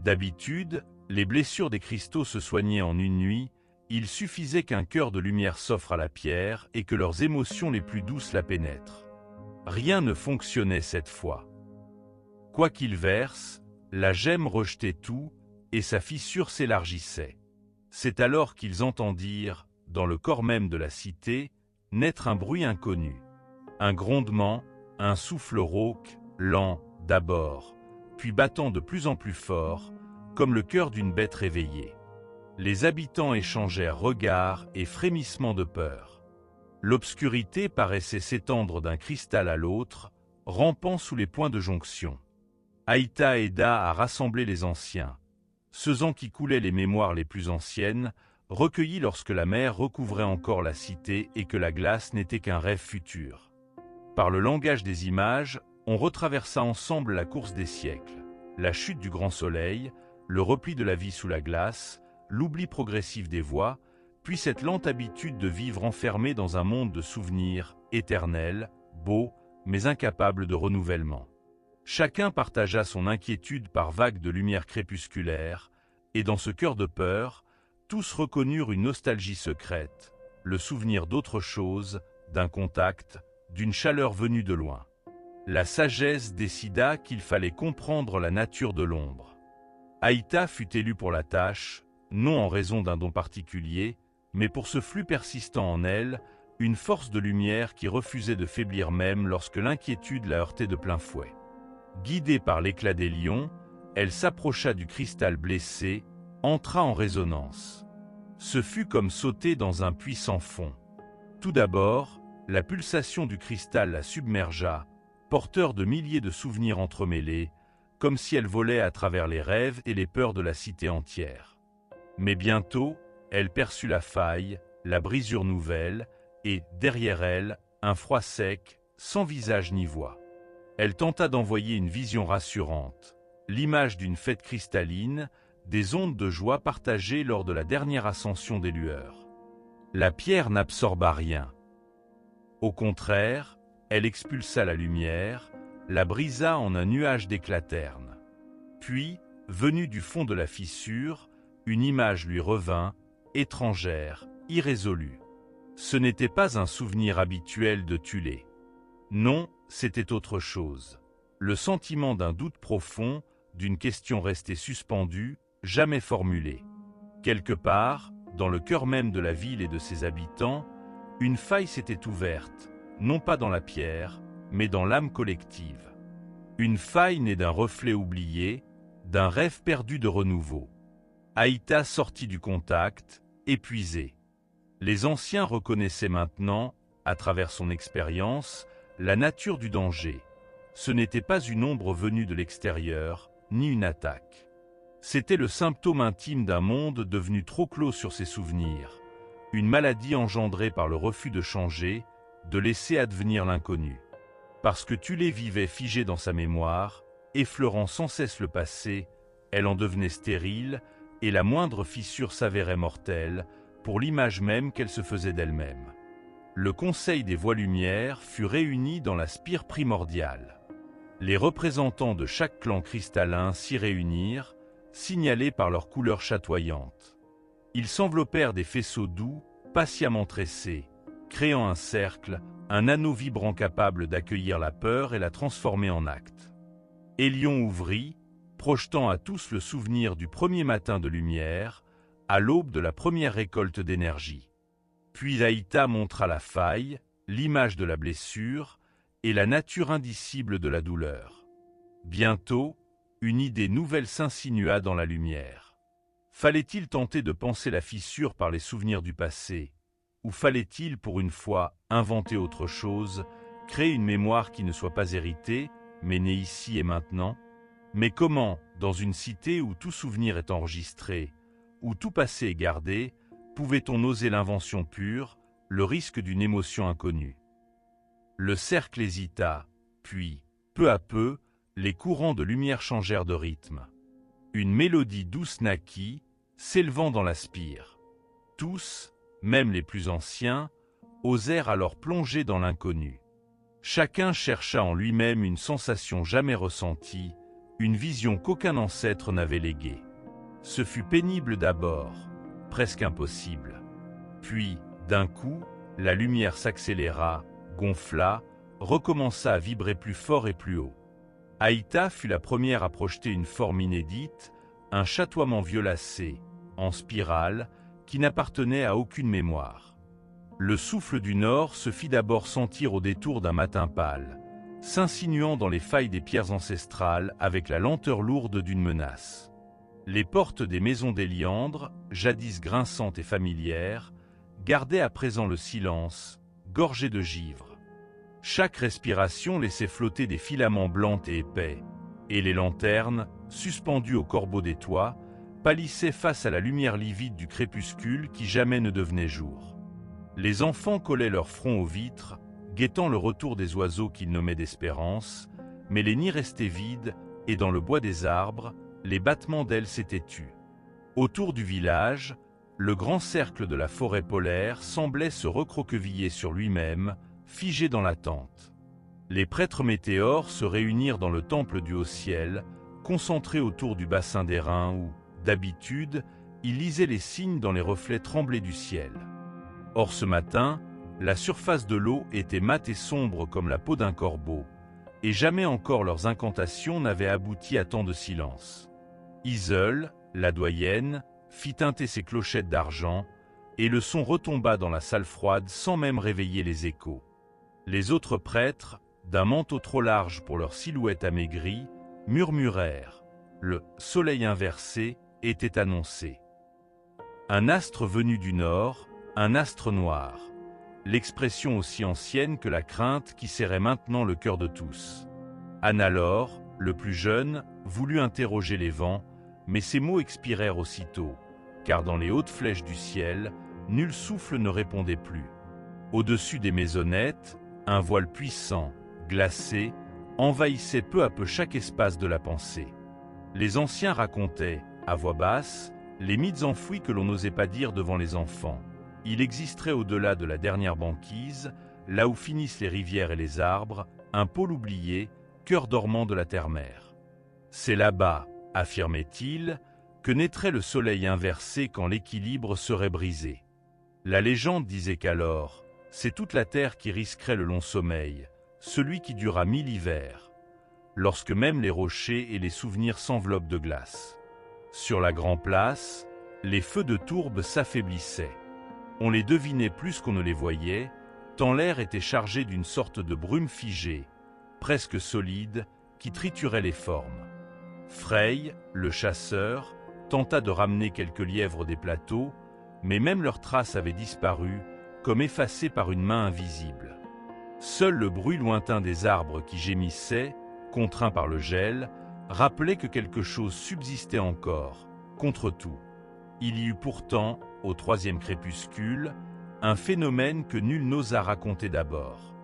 D'habitude, les blessures des cristaux se soignaient en une nuit, il suffisait qu'un cœur de lumière s'offre à la pierre et que leurs émotions les plus douces la pénètrent. Rien ne fonctionnait cette fois. Quoi qu'il verse, la gemme rejetait tout, et sa fissure s'élargissait. C'est alors qu'ils entendirent, dans le corps même de la cité, naître un bruit inconnu. Un grondement, un souffle rauque, lent d'abord, puis battant de plus en plus fort, comme le cœur d'une bête réveillée. Les habitants échangèrent regards et frémissements de peur. L'obscurité paraissait s'étendre d'un cristal à l'autre, rampant sous les points de jonction. Aïta aida à rassembler les anciens. Ceux qui coulaient les mémoires les plus anciennes, recueillis lorsque la mer recouvrait encore la cité et que la glace n'était qu'un rêve futur. Par le langage des images, on retraversa ensemble la course des siècles, la chute du grand soleil, le repli de la vie sous la glace, l'oubli progressif des voix, puis cette lente habitude de vivre enfermé dans un monde de souvenirs, éternel, beau, mais incapable de renouvellement. Chacun partagea son inquiétude par vagues de lumière crépusculaire, et dans ce cœur de peur, tous reconnurent une nostalgie secrète, le souvenir d'autre chose, d'un contact, d'une chaleur venue de loin. La sagesse décida qu'il fallait comprendre la nature de l'ombre. Aïta fut élue pour la tâche, non en raison d'un don particulier, mais pour ce flux persistant en elle, une force de lumière qui refusait de faiblir même lorsque l'inquiétude la heurtait de plein fouet. Guidée par l'éclat des lions, elle s'approcha du cristal blessé, entra en résonance. Ce fut comme sauter dans un puits sans fond. Tout d'abord, la pulsation du cristal la submergea, porteur de milliers de souvenirs entremêlés, comme si elle volait à travers les rêves et les peurs de la cité entière. Mais bientôt, elle perçut la faille, la brisure nouvelle, et, derrière elle, un froid sec, sans visage ni voix. Elle tenta d'envoyer une vision rassurante, l'image d'une fête cristalline, des ondes de joie partagées lors de la dernière ascension des lueurs. La pierre n'absorba rien. Au contraire, elle expulsa la lumière, la brisa en un nuage d'éclat terne. Puis, venue du fond de la fissure, une image lui revint, étrangère, irrésolue. Ce n'était pas un souvenir habituel de Thulé. Non, c'était autre chose. Le sentiment d'un doute profond, d'une question restée suspendue, jamais formulée. Quelque part, dans le cœur même de la ville et de ses habitants, une faille s'était ouverte, non pas dans la pierre, mais dans l'âme collective. Une faille née d'un reflet oublié, d'un rêve perdu de renouveau. Aïta sortit du contact, épuisée. Les anciens reconnaissaient maintenant, à travers son expérience, la nature du danger. Ce n'était pas une ombre venue de l'extérieur, ni une attaque. C'était le symptôme intime d'un monde devenu trop clos sur ses souvenirs, une maladie engendrée par le refus de changer, de laisser advenir l'inconnu. Parce que Thulé vivait figé dans sa mémoire, effleurant sans cesse le passé, elle en devenait stérile, et la moindre fissure s'avérait mortelle, pour l'image même qu'elle se faisait d'elle-même. Le Conseil des Voix-Lumière fut réuni dans la spire primordiale. Les représentants de chaque clan cristallin s'y réunirent, signalés par leurs couleurs chatoyantes. Ils s'enveloppèrent des faisceaux doux, patiemment tressés, créant un cercle, un anneau vibrant capable d'accueillir la peur et la transformer en acte. Hélion ouvrit, projetant à tous le souvenir du premier matin de lumière, à l'aube de la première récolte d'énergie. Puis Aïta montra la faille, l'image de la blessure et la nature indicible de la douleur. Bientôt, une idée nouvelle s'insinua dans la lumière. Fallait-il tenter de panser la fissure par les souvenirs du passé, ou fallait-il, pour une fois, inventer autre chose, créer une mémoire qui ne soit pas héritée, mais née ici et maintenant? Mais comment, dans une cité où tout souvenir est enregistré, où tout passé est gardé, pouvait-on oser l'invention pure, le risque d'une émotion inconnue? Le cercle hésita, puis, peu à peu, les courants de lumière changèrent de rythme. Une mélodie douce naquit, s'élevant dans la spire. Tous, même les plus anciens, osèrent alors plonger dans l'inconnu. Chacun chercha en lui-même une sensation jamais ressentie, une vision qu'aucun ancêtre n'avait léguée. Ce fut pénible d'abord, presque impossible. Puis, d'un coup, la lumière s'accéléra, gonfla, recommença à vibrer plus fort et plus haut. Aïta fut la première à projeter une forme inédite, un chatoiement violacé, en spirale, qui n'appartenait à aucune mémoire. Le souffle du nord se fit d'abord sentir au détour d'un matin pâle, s'insinuant dans les failles des pierres ancestrales avec la lenteur lourde d'une menace. Les portes des maisons des liandres, jadis grinçantes et familières, gardaient à présent le silence, gorgées de givre. Chaque respiration laissait flotter des filaments blancs et épais, et les lanternes, suspendues au corbeau des toits, pâlissaient face à la lumière livide du crépuscule qui jamais ne devenait jour. Les enfants collaient leur front aux vitres, guettant le retour des oiseaux qu'ils nommaient d'espérance, mais les nids restaient vides, et dans le bois des arbres, les battements d'ailes s'étaient tus. Autour du village, le grand cercle de la forêt polaire semblait se recroqueviller sur lui-même, figé dans l'attente. Les prêtres météores se réunirent dans le temple du haut-ciel, concentrés autour du bassin d'airain où, d'habitude, ils lisaient les signes dans les reflets tremblés du ciel. Or ce matin, la surface de l'eau était mate et sombre comme la peau d'un corbeau, et jamais encore leurs incantations n'avaient abouti à tant de silence. Iseul, la doyenne, fit tinter ses clochettes d'argent, et le son retomba dans la salle froide sans même réveiller les échos. Les autres prêtres, d'un manteau trop large pour leur silhouette amaigrie, murmurèrent. Le soleil inversé était annoncé. Un astre venu du nord, un astre noir. L'expression aussi ancienne que la crainte qui serrait maintenant le cœur de tous. Annalore, le plus jeune, voulut interroger les vents, mais ses mots expirèrent aussitôt, car dans les hautes flèches du ciel, nul souffle ne répondait plus. Au-dessus des maisonnettes, un voile puissant, glacé, envahissait peu à peu chaque espace de la pensée. Les anciens racontaient, à voix basse, les mythes enfouis que l'on n'osait pas dire devant les enfants. Il existerait au-delà de la dernière banquise, là où finissent les rivières et les arbres, un pôle oublié, cœur dormant de la terre-mère. C'est là-bas, affirmait-il, que naîtrait le soleil inversé quand l'équilibre serait brisé. La légende disait qu'alors, c'est toute la terre qui risquerait le long sommeil, celui qui dura 1000 hivers, lorsque même les rochers et les souvenirs s'enveloppent de glace. Sur la grande place, les feux de tourbe s'affaiblissaient. On les devinait plus qu'on ne les voyait, tant l'air était chargé d'une sorte de brume figée, presque solide, qui triturait les formes. Frey, le chasseur, tenta de ramener quelques lièvres des plateaux, mais même leurs traces avaient disparu, comme effacées par une main invisible. Seul le bruit lointain des arbres qui gémissaient, contraints par le gel, rappelait que quelque chose subsistait encore, contre tout. Il y eut pourtant, au troisième crépuscule, un phénomène que nul n'osa raconter d'abord.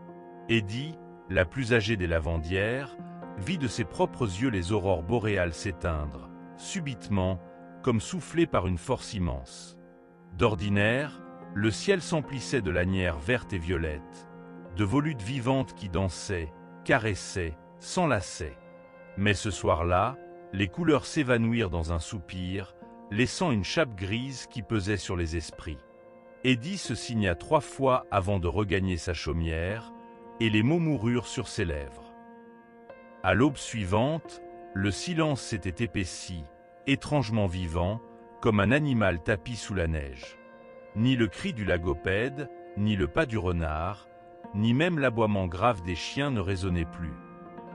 Eddie, la plus âgée des lavandières, vit de ses propres yeux les aurores boréales s'éteindre, subitement, comme soufflées par une force immense. D'ordinaire, le ciel s'emplissait de lanières vertes et violettes, de volutes vivantes qui dansaient, caressaient, s'enlaçaient. Mais ce soir-là, les couleurs s'évanouirent dans un soupir, laissant une chape grise qui pesait sur les esprits. Eddie se signa 3 fois avant de regagner sa chaumière, et les mots moururent sur ses lèvres. À l'aube suivante, le silence s'était épaissi, étrangement vivant, comme un animal tapi sous la neige. Ni le cri du lagopède, ni le pas du renard, ni même l'aboiement grave des chiens ne résonnaient plus.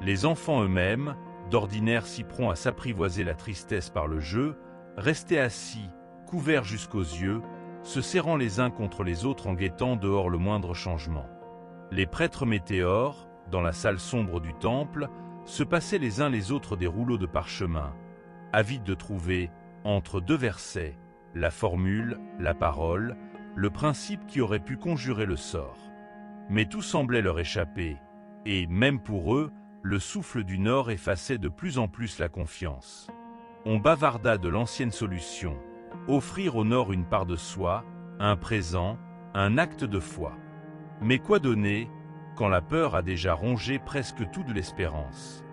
Les enfants eux-mêmes, d'ordinaire si prompts à s'apprivoiser la tristesse par le jeu, restaient assis, couverts jusqu'aux yeux, se serrant les uns contre les autres en guettant dehors le moindre changement. Les prêtres météores, dans la salle sombre du temple, se passaient les uns les autres des rouleaux de parchemin, avides de trouver, entre 2 versets, la formule, la parole, le principe qui aurait pu conjurer le sort. Mais tout semblait leur échapper, et, même pour eux, le souffle du Nord effaçait de plus en plus la confiance. On bavarda de l'ancienne solution, offrir au Nord une part de soi, un présent, un acte de foi. Mais quoi donner, quand la peur a déjà rongé presque toute l'espérance?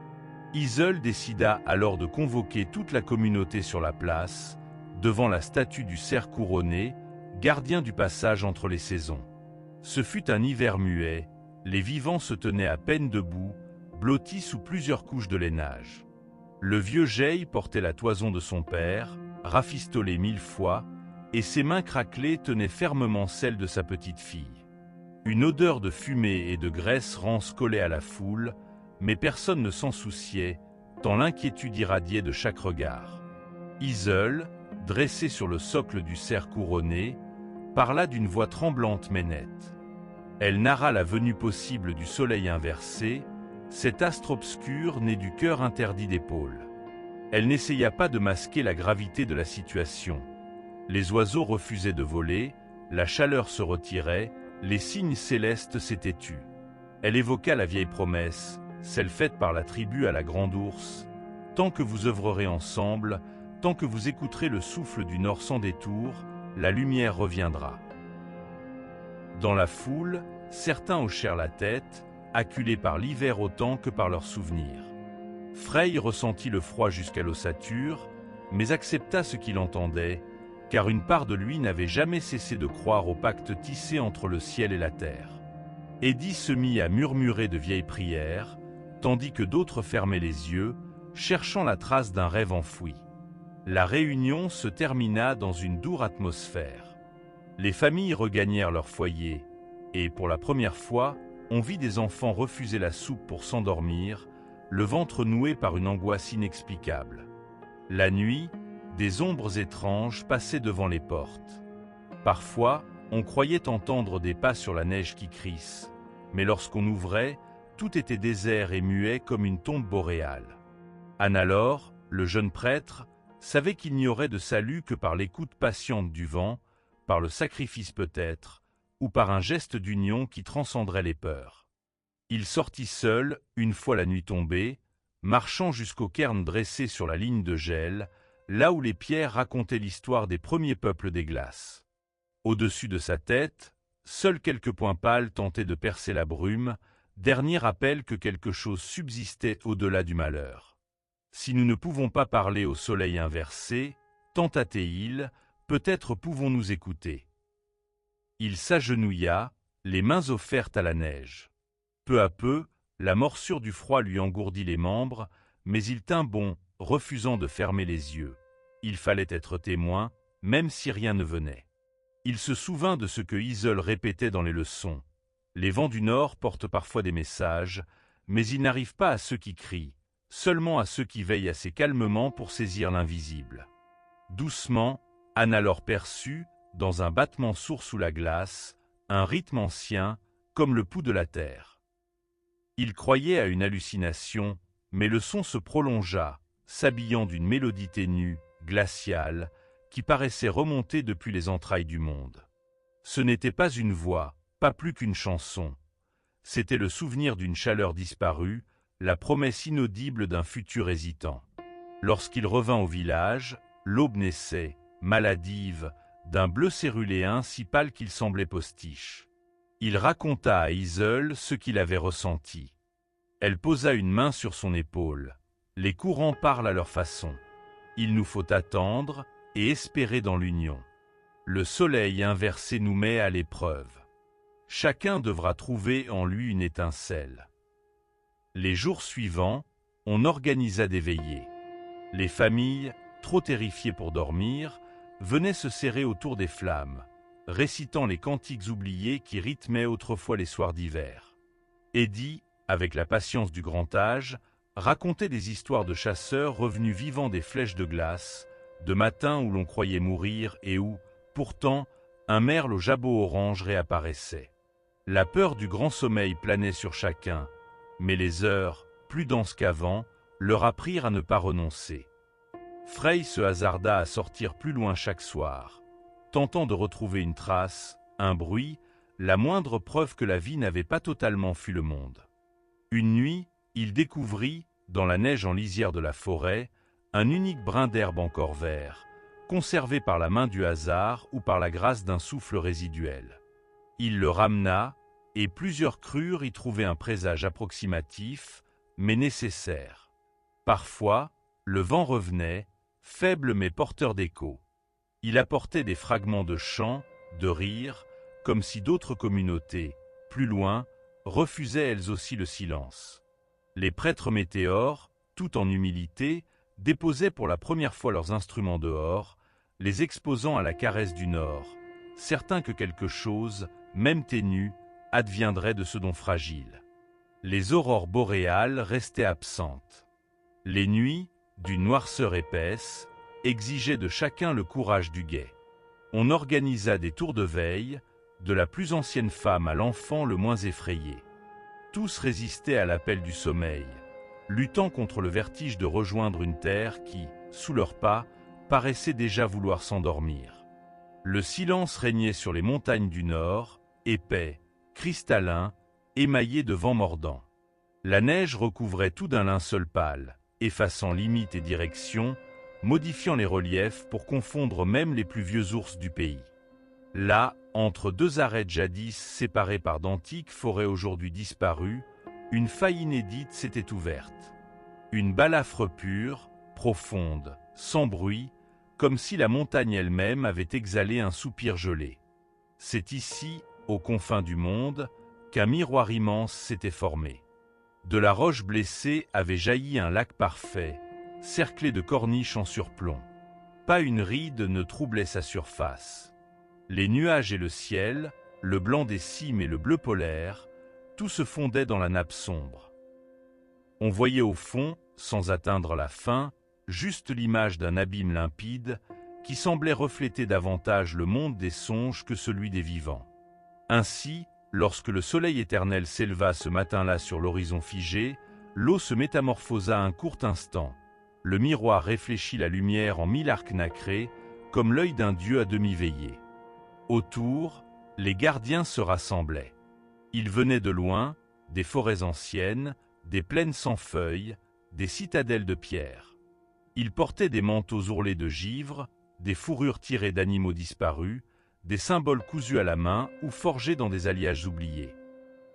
Iseul décida alors de convoquer toute la communauté sur la place, devant la statue du cerf couronné, gardien du passage entre les saisons. Ce fut un hiver muet, les vivants se tenaient à peine debout, blottis sous plusieurs couches de lainage. Le vieux geil portait la toison de son père, rafistolé 1000 fois, et ses mains craquelées tenaient fermement celles de sa petite fille. Une odeur de fumée et de graisse rance collait à la foule, mais personne ne s'en souciait, tant l'inquiétude irradiait de chaque regard. Iseul, dressé sur le socle du cerf couronné, parla d'une voix tremblante mais nette. Elle narra la venue possible du soleil inversé, cet astre obscur né du cœur interdit des pôles. Elle n'essaya pas de masquer la gravité de la situation. Les oiseaux refusaient de voler, la chaleur se retirait, les signes célestes s'étaient tus. Elle évoqua la vieille promesse, celle faite par la tribu à la grande ours. Tant que vous œuvrerez ensemble, tant que vous écouterez le souffle du Nord sans détour, la lumière reviendra. Dans la foule, certains hochèrent la tête, acculés par l'hiver autant que par leurs souvenirs. Frey ressentit le froid jusqu'à l'ossature, mais accepta ce qu'il entendait, car une part de lui n'avait jamais cessé de croire au pacte tissé entre le ciel et la terre. Eddie se mit à murmurer de vieilles prières, tandis que d'autres fermaient les yeux, cherchant la trace d'un rêve enfoui. La réunion se termina dans une douce atmosphère. Les familles regagnèrent leur foyer, et pour la première fois, on vit des enfants refuser la soupe pour s'endormir, le ventre noué par une angoisse inexplicable. La nuit, des ombres étranges passaient devant les portes. Parfois, on croyait entendre des pas sur la neige qui crisse, mais lorsqu'on ouvrait, tout était désert et muet comme une tombe boréale. Annalore, le jeune prêtre, savait qu'il n'y aurait de salut que par l'écoute patiente du vent, par le sacrifice peut-être, ou par un geste d'union qui transcenderait les peurs. Il sortit seul, une fois la nuit tombée, marchant jusqu'au cairn dressé sur la ligne de gel, là où les pierres racontaient l'histoire des premiers peuples des glaces. Au-dessus de sa tête, seuls quelques points pâles tentaient de percer la brume, dernier rappel que quelque chose subsistait au-delà du malheur. Si nous ne pouvons pas parler au soleil inversé, tenta-t-il, peut-être pouvons-nous écouter. Il s'agenouilla, les mains offertes à la neige. Peu à peu, la morsure du froid lui engourdit les membres, mais il tint bon, refusant de fermer les yeux. Il fallait être témoin, même si rien ne venait. Il se souvint de ce que Iseul répétait dans les leçons. Les vents du Nord portent parfois des messages, mais ils n'arrivent pas à ceux qui crient, seulement à ceux qui veillent assez calmement pour saisir l'invisible. Doucement, Anne alors perçut, dans un battement sourd sous la glace, un rythme ancien, comme le pouls de la terre. Il croyait à une hallucination, mais le son se prolongea, s'habillant d'une mélodie ténue, glaciale, qui paraissait remonter depuis les entrailles du monde. Ce n'était pas une voix, pas plus qu'une chanson. C'était le souvenir d'une chaleur disparue, la promesse inaudible d'un futur hésitant. Lorsqu'il revint au village, l'aube naissait, maladive, d'un bleu céruléen si pâle qu'il semblait postiche. Il raconta à Iseul ce qu'il avait ressenti. Elle posa une main sur son épaule. Les courants parlent à leur façon. Il nous faut attendre et espérer dans l'union. Le soleil inversé nous met à l'épreuve. Chacun devra trouver en lui une étincelle. Les jours suivants, on organisa des veillées. Les familles, trop terrifiées pour dormir, venaient se serrer autour des flammes, récitant les cantiques oubliés qui rythmaient autrefois les soirs d'hiver. Eddie, avec la patience du grand âge, racontait des histoires de chasseurs revenus vivants des flèches de glace, de matins où l'on croyait mourir et où, pourtant, un merle au jabot orange réapparaissait. La peur du grand sommeil planait sur chacun, mais les heures, plus denses qu'avant, leur apprirent à ne pas renoncer. Frey se hasarda à sortir plus loin chaque soir, tentant de retrouver une trace, un bruit, la moindre preuve que la vie n'avait pas totalement fui le monde. Une nuit, il découvrit, dans la neige en lisière de la forêt, un unique brin d'herbe encore vert, conservé par la main du hasard ou par la grâce d'un souffle résiduel. Il le ramena, et plusieurs crurent y trouver un présage approximatif, mais nécessaire. Parfois, le vent revenait, faible mais porteur d'écho. Il apportait des fragments de chants, de rires, comme si d'autres communautés, plus loin, refusaient elles aussi le silence. Les prêtres météores, tout en humilité, déposaient pour la première fois leurs instruments dehors, les exposant à la caresse du Nord, certains que quelque chose, même ténu, adviendrait de ce don fragile. Les aurores boréales restaient absentes. Les nuits, d'une noirceur épaisse, exigeaient de chacun le courage du guet. On organisa des tours de veille, de la plus ancienne femme à l'enfant le moins effrayé. Tous résistaient à l'appel du sommeil, luttant contre le vertige de rejoindre une terre qui, sous leurs pas, paraissait déjà vouloir s'endormir. Le silence régnait sur les montagnes du Nord, épais, cristallin, émaillé de vents mordants. La neige recouvrait tout d'un linceul pâle, effaçant limites et directions, modifiant les reliefs pour confondre même les plus vieux ours du pays. Là, entre deux arêtes jadis séparées par d'antiques forêts aujourd'hui disparues, une faille inédite s'était ouverte. Une balafre pure, profonde, sans bruit, comme si la montagne elle-même avait exhalé un soupir gelé. C'est ici, aux confins du monde, qu'un miroir immense s'était formé. De la roche blessée avait jailli un lac parfait, cerclé de corniches en surplomb. Pas une ride ne troublait sa surface. Les nuages et le ciel, le blanc des cimes et le bleu polaire, tout se fondait dans la nappe sombre. On voyait au fond, sans atteindre la fin, juste l'image d'un abîme limpide qui semblait refléter davantage le monde des songes que celui des vivants. Ainsi, lorsque le soleil éternel s'éleva ce matin-là sur l'horizon figé, l'eau se métamorphosa un court instant. Le miroir réfléchit la lumière en mille arcs nacrés, comme l'œil d'un dieu à demi veillé. Autour, les gardiens se rassemblaient. Ils venaient de loin, des forêts anciennes, des plaines sans feuilles, des citadelles de pierre. Ils portaient des manteaux ourlés de givre, des fourrures tirées d'animaux disparus, des symboles cousus à la main ou forgés dans des alliages oubliés.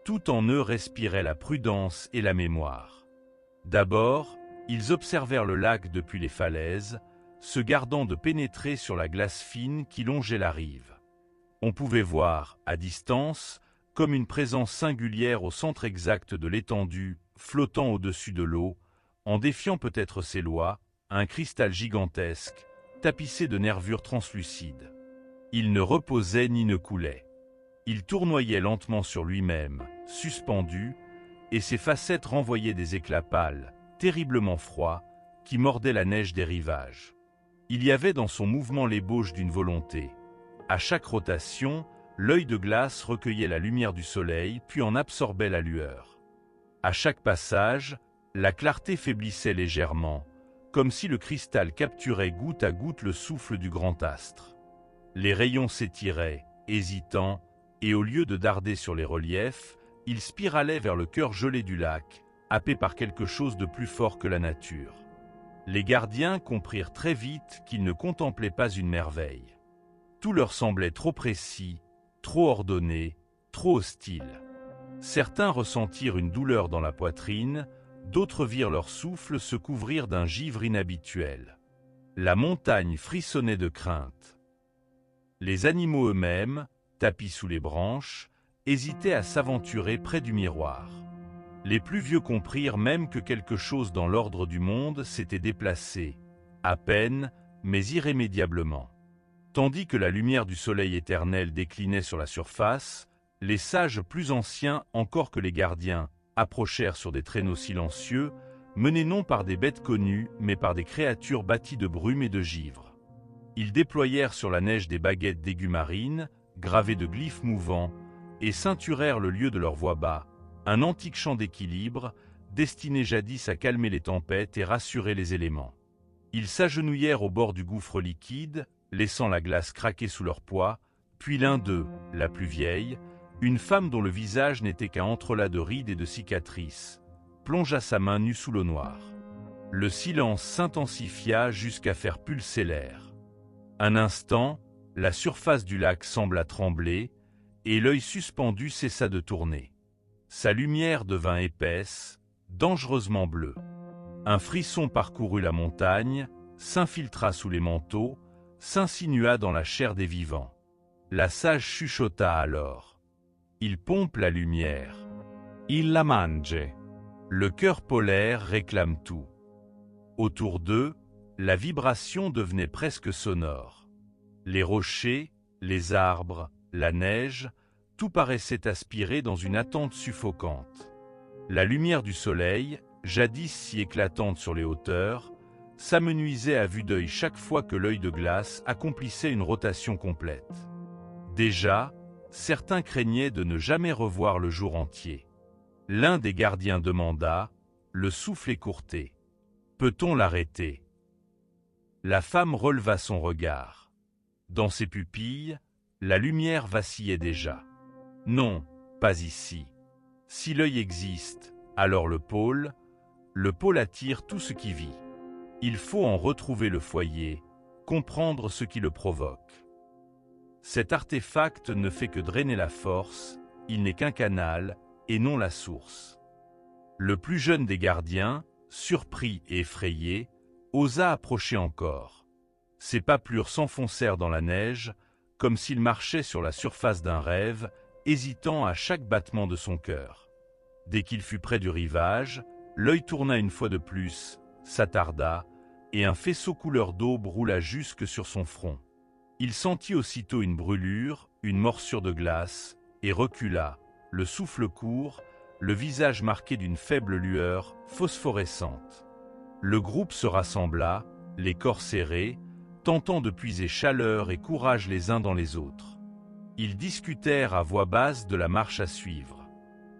Tout en eux respirait la prudence et la mémoire. D'abord, ils observèrent le lac depuis les falaises, se gardant de pénétrer sur la glace fine qui longeait la rive. On pouvait voir, à distance, comme une présence singulière au centre exact de l'étendue, flottant au-dessus de l'eau, en défiant peut-être ses lois, un cristal gigantesque, tapissé de nervures translucides. Il ne reposait ni ne coulait. Il tournoyait lentement sur lui-même, suspendu, et ses facettes renvoyaient des éclats pâles, terriblement froids, qui mordaient la neige des rivages. Il y avait dans son mouvement l'ébauche d'une volonté. À chaque rotation, l'œil de glace recueillait la lumière du soleil, puis en absorbait la lueur. À chaque passage, la clarté faiblissait légèrement, comme si le cristal capturait goutte à goutte le souffle du grand astre. Les rayons s'étiraient, hésitants, et au lieu de darder sur les reliefs, ils spiralaient vers le cœur gelé du lac, happés par quelque chose de plus fort que la nature. Les gardiens comprirent très vite qu'ils ne contemplaient pas une merveille. Tout leur semblait trop précis, trop ordonné, trop hostile. Certains ressentirent une douleur dans la poitrine, d'autres virent leur souffle se couvrir d'un givre inhabituel. La montagne frissonnait de crainte. Les animaux eux-mêmes, tapis sous les branches, hésitaient à s'aventurer près du miroir. Les plus vieux comprirent même que quelque chose dans l'ordre du monde s'était déplacé, à peine, mais irrémédiablement. Tandis que la lumière du soleil éternel déclinait sur la surface, les sages plus anciens encore que les gardiens approchèrent sur des traîneaux silencieux, menés non par des bêtes connues, mais par des créatures bâties de brume et de givre. Ils déployèrent sur la neige des baguettes d'aiguës marines, gravées de glyphes mouvants, et ceinturèrent le lieu de leur voix bas, un antique chant d'équilibre, destiné jadis à calmer les tempêtes et rassurer les éléments. Ils s'agenouillèrent au bord du gouffre liquide, laissant la glace craquer sous leur poids, puis l'un d'eux, la plus vieille, une femme dont le visage n'était qu'un entrelac de rides et de cicatrices, plongea sa main nue sous l'eau noire. Le silence s'intensifia jusqu'à faire pulser l'air. Un instant, la surface du lac sembla trembler, et l'œil suspendu cessa de tourner. Sa lumière devint épaisse, dangereusement bleue. Un frisson parcourut la montagne, s'infiltra sous les manteaux, s'insinua dans la chair des vivants. La sage chuchota alors. Il pompe la lumière. Il la mange. Le cœur polaire réclame tout. Autour d'eux, la vibration devenait presque sonore. Les rochers, les arbres, la neige, tout paraissait aspirer dans une attente suffocante. La lumière du soleil, jadis si éclatante sur les hauteurs, s'amenuisait à vue d'œil chaque fois que l'œil de glace accomplissait une rotation complète. Déjà, certains craignaient de ne jamais revoir le jour entier. L'un des gardiens demanda, le souffle écourté. « Peut-on l'arrêter » La femme releva son regard. Dans ses pupilles, la lumière vacillait déjà. « Non, pas ici. Si l'œil existe, alors le pôle attire tout ce qui vit. Il faut en retrouver le foyer, comprendre ce qui le provoque. Cet artefact ne fait que drainer la force, il n'est qu'un canal, et non la source. » Le plus jeune des gardiens, surpris et effrayé, osa approcher encore. Ses papelures s'enfoncèrent dans la neige, comme s'il marchait sur la surface d'un rêve, hésitant à chaque battement de son cœur. Dès qu'il fut près du rivage, l'œil tourna une fois de plus, s'attarda, et un faisceau couleur d'aube roula jusque sur son front. Il sentit aussitôt une brûlure, une morsure de glace, et recula, le souffle court, le visage marqué d'une faible lueur phosphorescente. Le groupe se rassembla, les corps serrés, tentant de puiser chaleur et courage les uns dans les autres. Ils discutèrent à voix basse de la marche à suivre.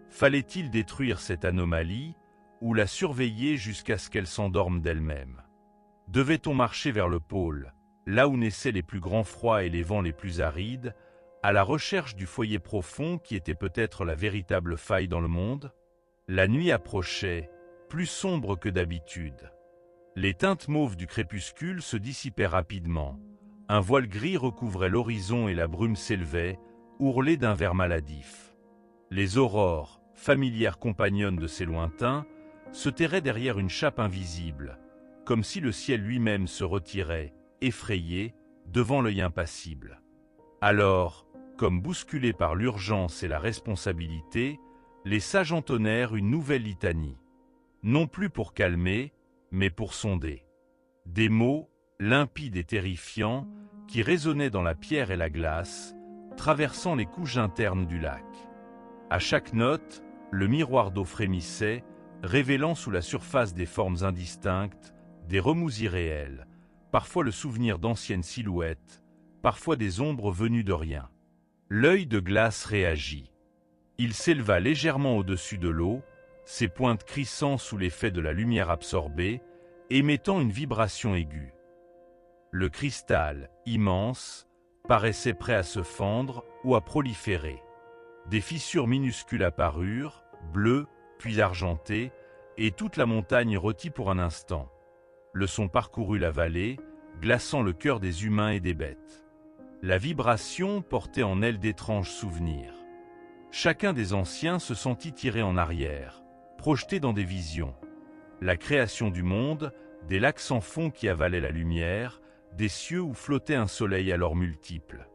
Fallait-il détruire cette anomalie ou la surveiller jusqu'à ce qu'elle s'endorme d'elle-même? Devait-on marcher vers le pôle, là où naissaient les plus grands froids et les vents les plus arides, à la recherche du foyer profond qui était peut-être la véritable faille dans le monde? La nuit approchait, plus sombre que d'habitude. Les teintes mauves du crépuscule se dissipaient rapidement. Un voile gris recouvrait l'horizon et la brume s'élevait, ourlée d'un vert maladif. Les aurores, familières compagnonnes de ces lointains, se terraient derrière une chape invisible, comme si le ciel lui-même se retirait, effrayé, devant l'œil impassible. Alors, comme bousculés par l'urgence et la responsabilité, les sages entonnèrent une nouvelle litanie. Non plus pour calmer, mais pour sonder. Des mots, limpides et terrifiants, qui résonnaient dans la pierre et la glace, traversant les couches internes du lac. À chaque note, le miroir d'eau frémissait, révélant sous la surface des formes indistinctes, des remous irréels, parfois le souvenir d'anciennes silhouettes, parfois des ombres venues de rien. L'œil de glace réagit. Il s'éleva légèrement au-dessus de l'eau, ses pointes crissant sous l'effet de la lumière absorbée, émettant une vibration aiguë. Le cristal, immense, paraissait prêt à se fendre ou à proliférer. Des fissures minuscules apparurent, bleues, puis argentées, et toute la montagne rôtit pour un instant. Le son parcourut la vallée, glaçant le cœur des humains et des bêtes. La vibration portait en elle d'étranges souvenirs. Chacun des anciens se sentit tiré en arrière, projeté dans des visions. La création du monde, des lacs sans fond qui avalaient la lumière, des cieux où flottait un soleil alors multiple.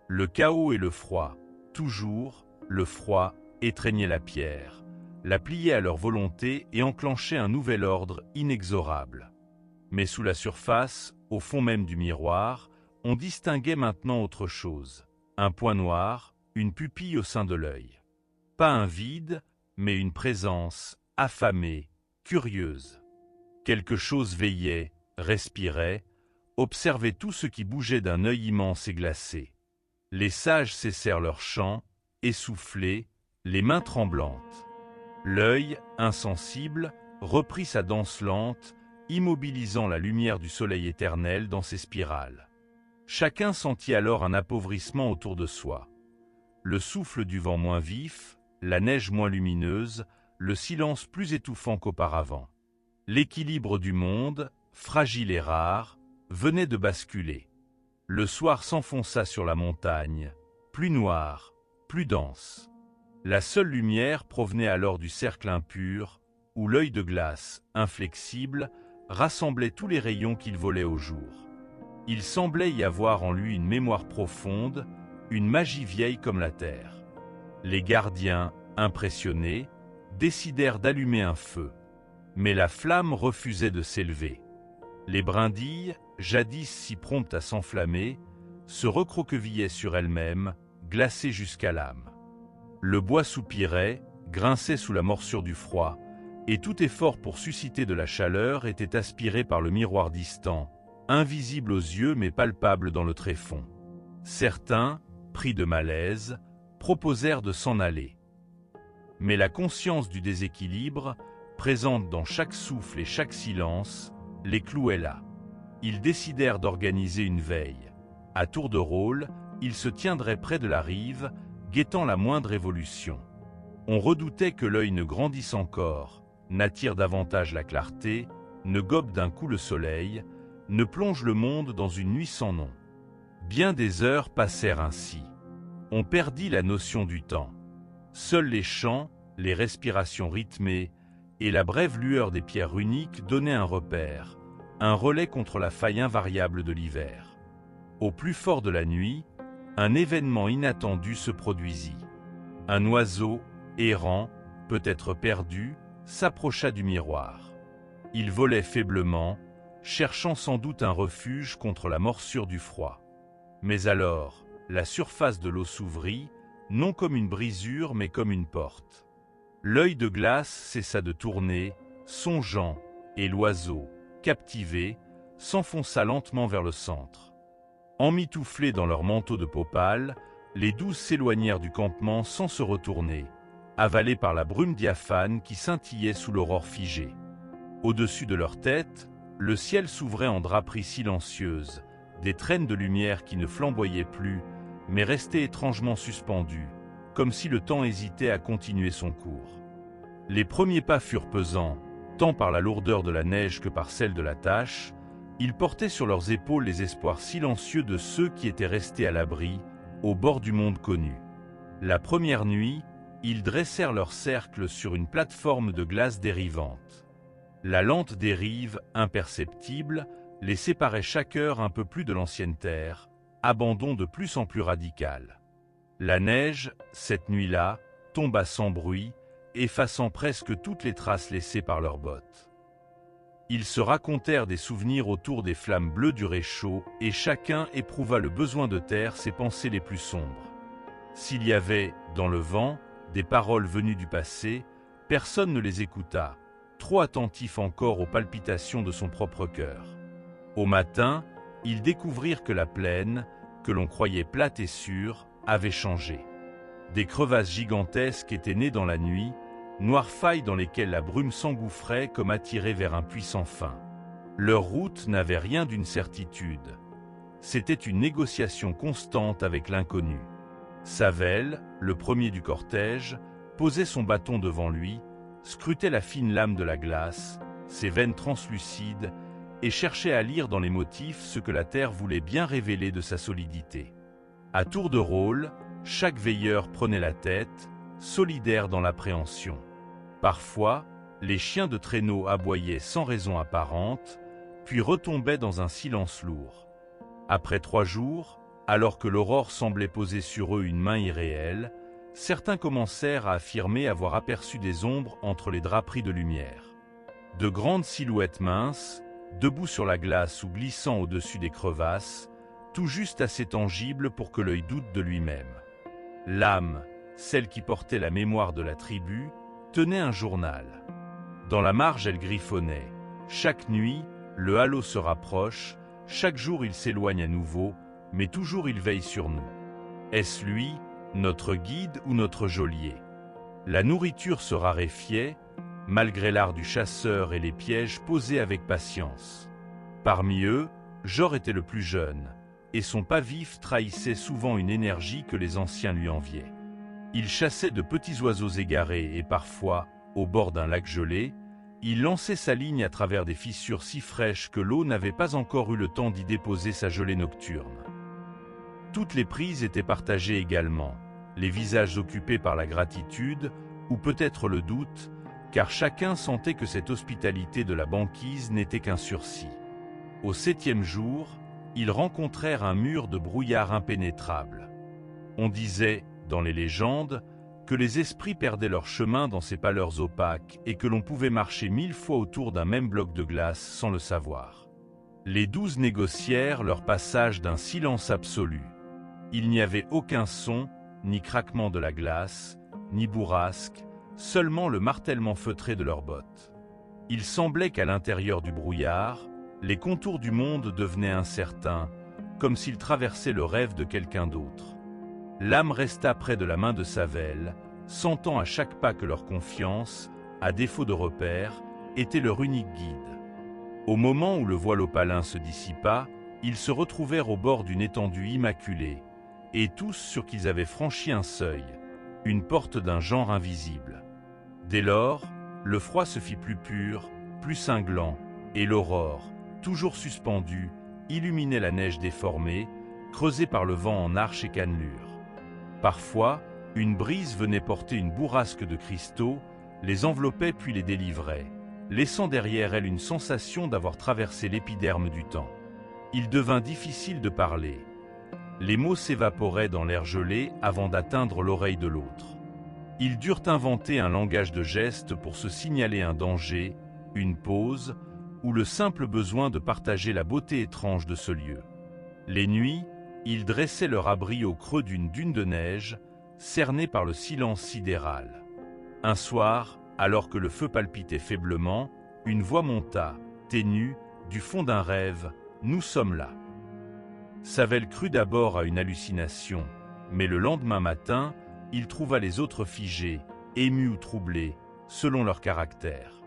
Le chaos et le froid, toujours, le froid étreignait la pierre, la pliait à leur volonté et enclenchait un nouvel ordre inexorable. Mais sous la surface, au fond même du miroir, on distinguait maintenant autre chose. Un point noir, une pupille au sein de l'œil. Pas un vide, mais une présence, affamée, curieuse. Quelque chose veillait, respirait, observait tout ce qui bougeait d'un œil immense et glacé. Les sages cessèrent leur chant, essoufflés, les mains tremblantes. L'œil, insensible, reprit sa danse lente, immobilisant la lumière du soleil éternel dans ses spirales. Chacun sentit alors un appauvrissement autour de soi. Le souffle du vent moins vif, la neige moins lumineuse, le silence plus étouffant qu'auparavant. L'équilibre du monde, fragile et rare, venait de basculer. Le soir s'enfonça sur la montagne, plus noir, plus dense. La seule lumière provenait alors du cercle impur, où l'œil de glace, inflexible, rassemblait tous les rayons qu'il volait au jour. Il semblait y avoir en lui une mémoire profonde, une magie vieille comme la terre. Les gardiens, impressionnés, décidèrent d'allumer un feu. Mais la flamme refusait de s'élever. Les brindilles, jadis si promptes à s'enflammer, se recroquevillaient sur elles-mêmes, glacées jusqu'à l'âme. Le bois soupirait, grinçait sous la morsure du froid, et tout effort pour susciter de la chaleur était aspiré par le miroir distant, invisible aux yeux mais palpable dans le tréfonds. Certains, pris de malaise, proposèrent de s'en aller. Mais la conscience du déséquilibre, présente dans chaque souffle et chaque silence, les clouait là. Ils décidèrent d'organiser une veille. À tour de rôle, ils se tiendraient près de la rive, guettant la moindre évolution. On redoutait que l'œil ne grandisse encore, n'attire davantage la clarté, ne gobe d'un coup le soleil, ne plonge le monde dans une nuit sans nom. Bien des heures passèrent ainsi. On perdit la notion du temps. Seuls les chants, les respirations rythmées et la brève lueur des pierres uniques donnaient un repère, un relais contre la faille invariable de l'hiver. Au plus fort de la nuit, un événement inattendu se produisit. Un oiseau, errant, peut-être perdu, s'approcha du miroir. Il volait faiblement, cherchant sans doute un refuge contre la morsure du froid. Mais alors, la surface de l'eau s'ouvrit, non comme une brisure mais comme une porte. L'œil de glace cessa de tourner, songeant, et l'oiseau, captivé, s'enfonça lentement vers le centre. Emmitouflés dans leurs manteaux de peau pâle, les douze s'éloignèrent du campement sans se retourner, avalés par la brume diaphane qui scintillait sous l'aurore figée. Au-dessus de leur tête, le ciel s'ouvrait en draperies silencieuses, des traînes de lumière qui ne flamboyaient plus, mais restaient étrangement suspendues, comme si le temps hésitait à continuer son cours. Les premiers pas furent pesants, tant par la lourdeur de la neige que par celle de la tâche. Ils portaient sur leurs épaules les espoirs silencieux de ceux qui étaient restés à l'abri, au bord du monde connu. La première nuit, ils dressèrent leur cercle sur une plateforme de glace dérivante. La lente dérive, imperceptible, les séparait chaque heure un peu plus de l'ancienne terre, abandon de plus en plus radical. La neige, cette nuit-là, tomba sans bruit, effaçant presque toutes les traces laissées par leurs bottes. Ils se racontèrent des souvenirs autour des flammes bleues du réchaud et chacun éprouva le besoin de taire ses pensées les plus sombres. S'il y avait, dans le vent, des paroles venues du passé, personne ne les écouta, trop attentif encore aux palpitations de son propre cœur. Au matin, ils découvrirent que la plaine, que l'on croyait plate et sûre, avait changé. Des crevasses gigantesques étaient nées dans la nuit, noires failles dans lesquelles la brume s'engouffrait comme attirée vers un puits sans fin. Leur route n'avait rien d'une certitude. C'était une négociation constante avec l'inconnu. Savel, le premier du cortège, posait son bâton devant lui, scrutait la fine lame de la glace, ses veines translucides, et cherchait à lire dans les motifs ce que la terre voulait bien révéler de sa solidité. À tour de rôle, chaque veilleur prenait la tête, solidaire dans l'appréhension. Parfois, les chiens de traîneau aboyaient sans raison apparente, puis retombaient dans un silence lourd. Après 3 jours, alors que l'aurore semblait poser sur eux une main irréelle, certains commencèrent à affirmer avoir aperçu des ombres entre les draperies de lumière. De grandes silhouettes minces, debout sur la glace ou glissant au-dessus des crevasses, tout juste assez tangibles pour que l'œil doute de lui-même. L'âme, celle qui portait la mémoire de la tribu, tenait un journal. Dans la marge, elle griffonnait. Chaque nuit, le halo se rapproche, chaque jour il s'éloigne à nouveau, mais toujours il veille sur nous. Est-ce lui, notre guide ou notre geôlier? La nourriture se raréfiait, malgré l'art du chasseur et les pièges posés avec patience. Parmi eux, Jor était le plus jeune, et son pas vif trahissait souvent une énergie que les anciens lui enviaient. Il chassait de petits oiseaux égarés et parfois, au bord d'un lac gelé, il lançait sa ligne à travers des fissures si fraîches que l'eau n'avait pas encore eu le temps d'y déposer sa gelée nocturne. Toutes les prises étaient partagées également, les visages occupés par la gratitude, ou peut-être le doute, car chacun sentait que cette hospitalité de la banquise n'était qu'un sursis. Au 7e jour, ils rencontrèrent un mur de brouillard impénétrable. On disait, dans les légendes, que les esprits perdaient leur chemin dans ces pâleurs opaques et que l'on pouvait marcher 1000 fois autour d'un même bloc de glace sans le savoir. Les 12 négocièrent leur passage d'un silence absolu. Il n'y avait aucun son, ni craquement de la glace, ni bourrasque, seulement le martèlement feutré de leurs bottes. Il semblait qu'à l'intérieur du brouillard, les contours du monde devenaient incertains, comme s'ils traversaient le rêve de quelqu'un d'autre. L'âme resta près de la main de Savel, sentant à chaque pas que leur confiance, à défaut de repère, était leur unique guide. Au moment où le voile opalin se dissipa, ils se retrouvèrent au bord d'une étendue immaculée, et tous sûrs qu'ils avaient franchi un seuil, une porte d'un genre invisible. Dès lors, le froid se fit plus pur, plus cinglant, et l'aurore, toujours suspendue, illuminait la neige déformée, creusée par le vent en arches et cannelures. Parfois, une brise venait porter une bourrasque de cristaux, les enveloppait puis les délivrait, laissant derrière elle une sensation d'avoir traversé l'épiderme du temps. Il devint difficile de parler. Les mots s'évaporaient dans l'air gelé avant d'atteindre l'oreille de l'autre. Ils durent inventer un langage de gestes pour se signaler un danger, une pause, ou le simple besoin de partager la beauté étrange de ce lieu. Les nuits, ils dressaient leur abri au creux d'une dune de neige, cernée par le silence sidéral. Un soir, alors que le feu palpitait faiblement, une voix monta, ténue, du fond d'un rêve, « Nous sommes là ». Savel crut d'abord à une hallucination, mais le lendemain matin, il trouva les autres figés, émus ou troublés, selon leur caractère.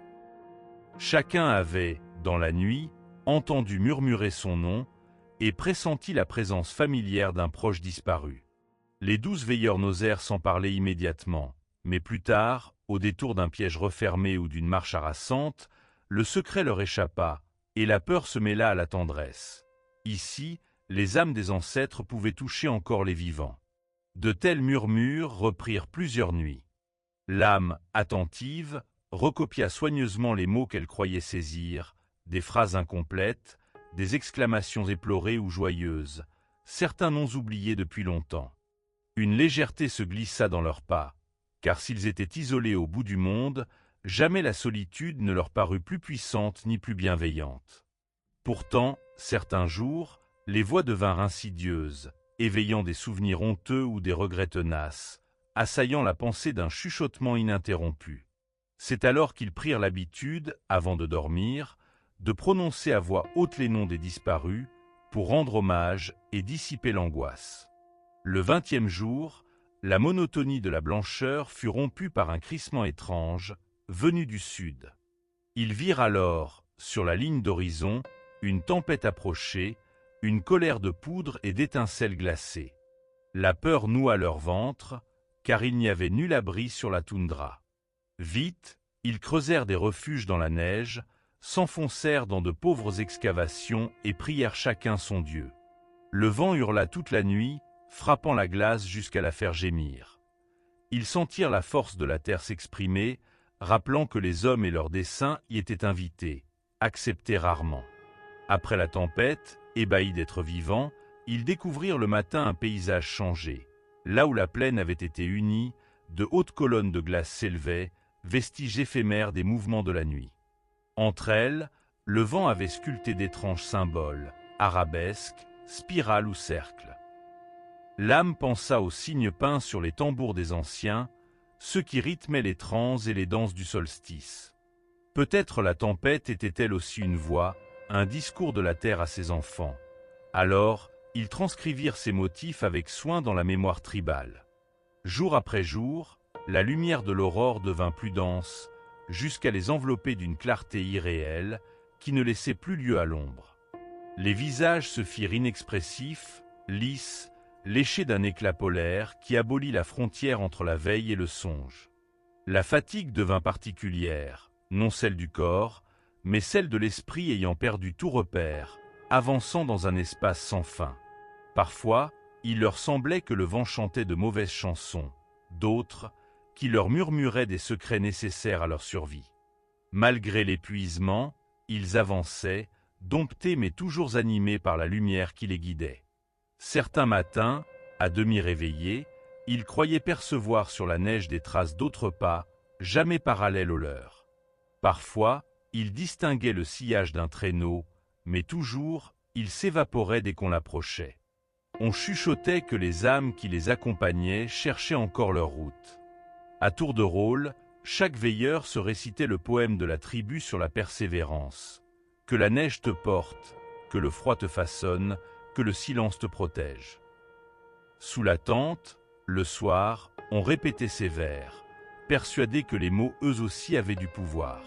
Chacun avait, dans la nuit, entendu murmurer son nom et pressenti la présence familière d'un proche disparu. Les 12 veilleurs n'osèrent s'en parler immédiatement, mais plus tard, au détour d'un piège refermé ou d'une marche harassante, le secret leur échappa, et la peur se mêla à la tendresse. Ici, les âmes des ancêtres pouvaient toucher encore les vivants. De tels murmures reprirent plusieurs nuits. L'âme, attentive, recopia soigneusement les mots qu'elle croyait saisir, des phrases incomplètes, des exclamations éplorées ou joyeuses, certains noms oubliés depuis longtemps. Une légèreté se glissa dans leurs pas, car s'ils étaient isolés au bout du monde, jamais la solitude ne leur parut plus puissante ni plus bienveillante. Pourtant, certains jours, les voix devinrent insidieuses, éveillant des souvenirs honteux ou des regrets tenaces, assaillant la pensée d'un chuchotement ininterrompu. C'est alors qu'ils prirent l'habitude, avant de dormir, de prononcer à voix haute les noms des disparus, pour rendre hommage et dissiper l'angoisse. Le 20e jour, la monotonie de la blancheur fut rompue par un crissement étrange, venu du sud. Ils virent alors, sur la ligne d'horizon, une tempête approcher, une colère de poudre et d'étincelles glacées. La peur noua leur ventre, car il n'y avait nul abri sur la toundra. Vite, ils creusèrent des refuges dans la neige, s'enfoncèrent dans de pauvres excavations et prièrent chacun son Dieu. Le vent hurla toute la nuit, frappant la glace jusqu'à la faire gémir. Ils sentirent la force de la terre s'exprimer, rappelant que les hommes et leurs desseins y étaient invités, acceptés rarement. Après la tempête, ébahis d'êtres vivants, ils découvrirent le matin un paysage changé. Là où la plaine avait été unie, de hautes colonnes de glace s'élevaient, vestiges éphémères des mouvements de la nuit. Entre elles, le vent avait sculpté d'étranges symboles, arabesques, spirales ou cercles. L'âme pensa aux signes peints sur les tambours des anciens, ceux qui rythmaient les trans et les danses du solstice. Peut-être la tempête était-elle aussi une voix, un discours de la terre à ses enfants. Alors, ils transcrivirent ces motifs avec soin dans la mémoire tribale. Jour après jour, la lumière de l'aurore devint plus dense, jusqu'à les envelopper d'une clarté irréelle qui ne laissait plus lieu à l'ombre. Les visages se firent inexpressifs, lisses, léchés d'un éclat polaire qui abolit la frontière entre la veille et le songe. La fatigue devint particulière, non celle du corps, mais celle de l'esprit ayant perdu tout repère, avançant dans un espace sans fin. Parfois, il leur semblait que le vent chantait de mauvaises chansons, d'autres, qui leur murmuraient des secrets nécessaires à leur survie. Malgré l'épuisement, ils avançaient, domptés mais toujours animés par la lumière qui les guidait. Certains matins, à demi réveillés, ils croyaient percevoir sur la neige des traces d'autres pas, jamais parallèles aux leurs. Parfois, ils distinguaient le sillage d'un traîneau, mais toujours, il s'évaporait dès qu'on l'approchait. On chuchotait que les âmes qui les accompagnaient cherchaient encore leur route. À tour de rôle, chaque veilleur se récitait le poème de la tribu sur la persévérance. Que la neige te porte, que le froid te façonne, que le silence te protège. Sous la tente, le soir, on répétait ces vers, persuadés que les mots eux aussi avaient du pouvoir.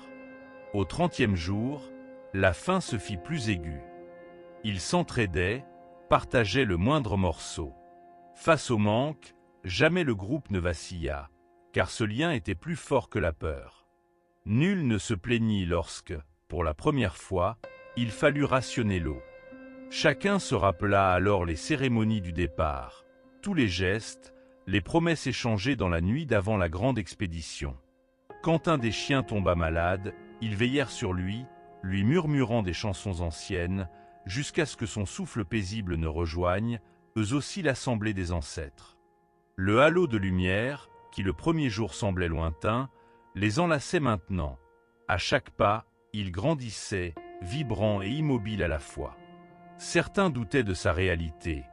Au 30e jour, la faim se fit plus aiguë. Ils s'entraidaient, partageaient le moindre morceau. Face au manque, jamais le groupe ne vacilla, car ce lien était plus fort que la peur. Nul ne se plaignit lorsque, pour la première fois, il fallut rationner l'eau. Chacun se rappela alors les cérémonies du départ, tous les gestes, les promesses échangées dans la nuit d'avant la grande expédition. Quand un des chiens tomba malade, ils veillèrent sur lui, lui murmurant des chansons anciennes, jusqu'à ce que son souffle paisible ne rejoigne, eux aussi l'assemblée des ancêtres. Le halo de lumière, qui le premier jour semblait lointain, les enlaçait maintenant. À chaque pas, il grandissait, vibrant et immobile à la fois. Certains doutaient de sa réalité,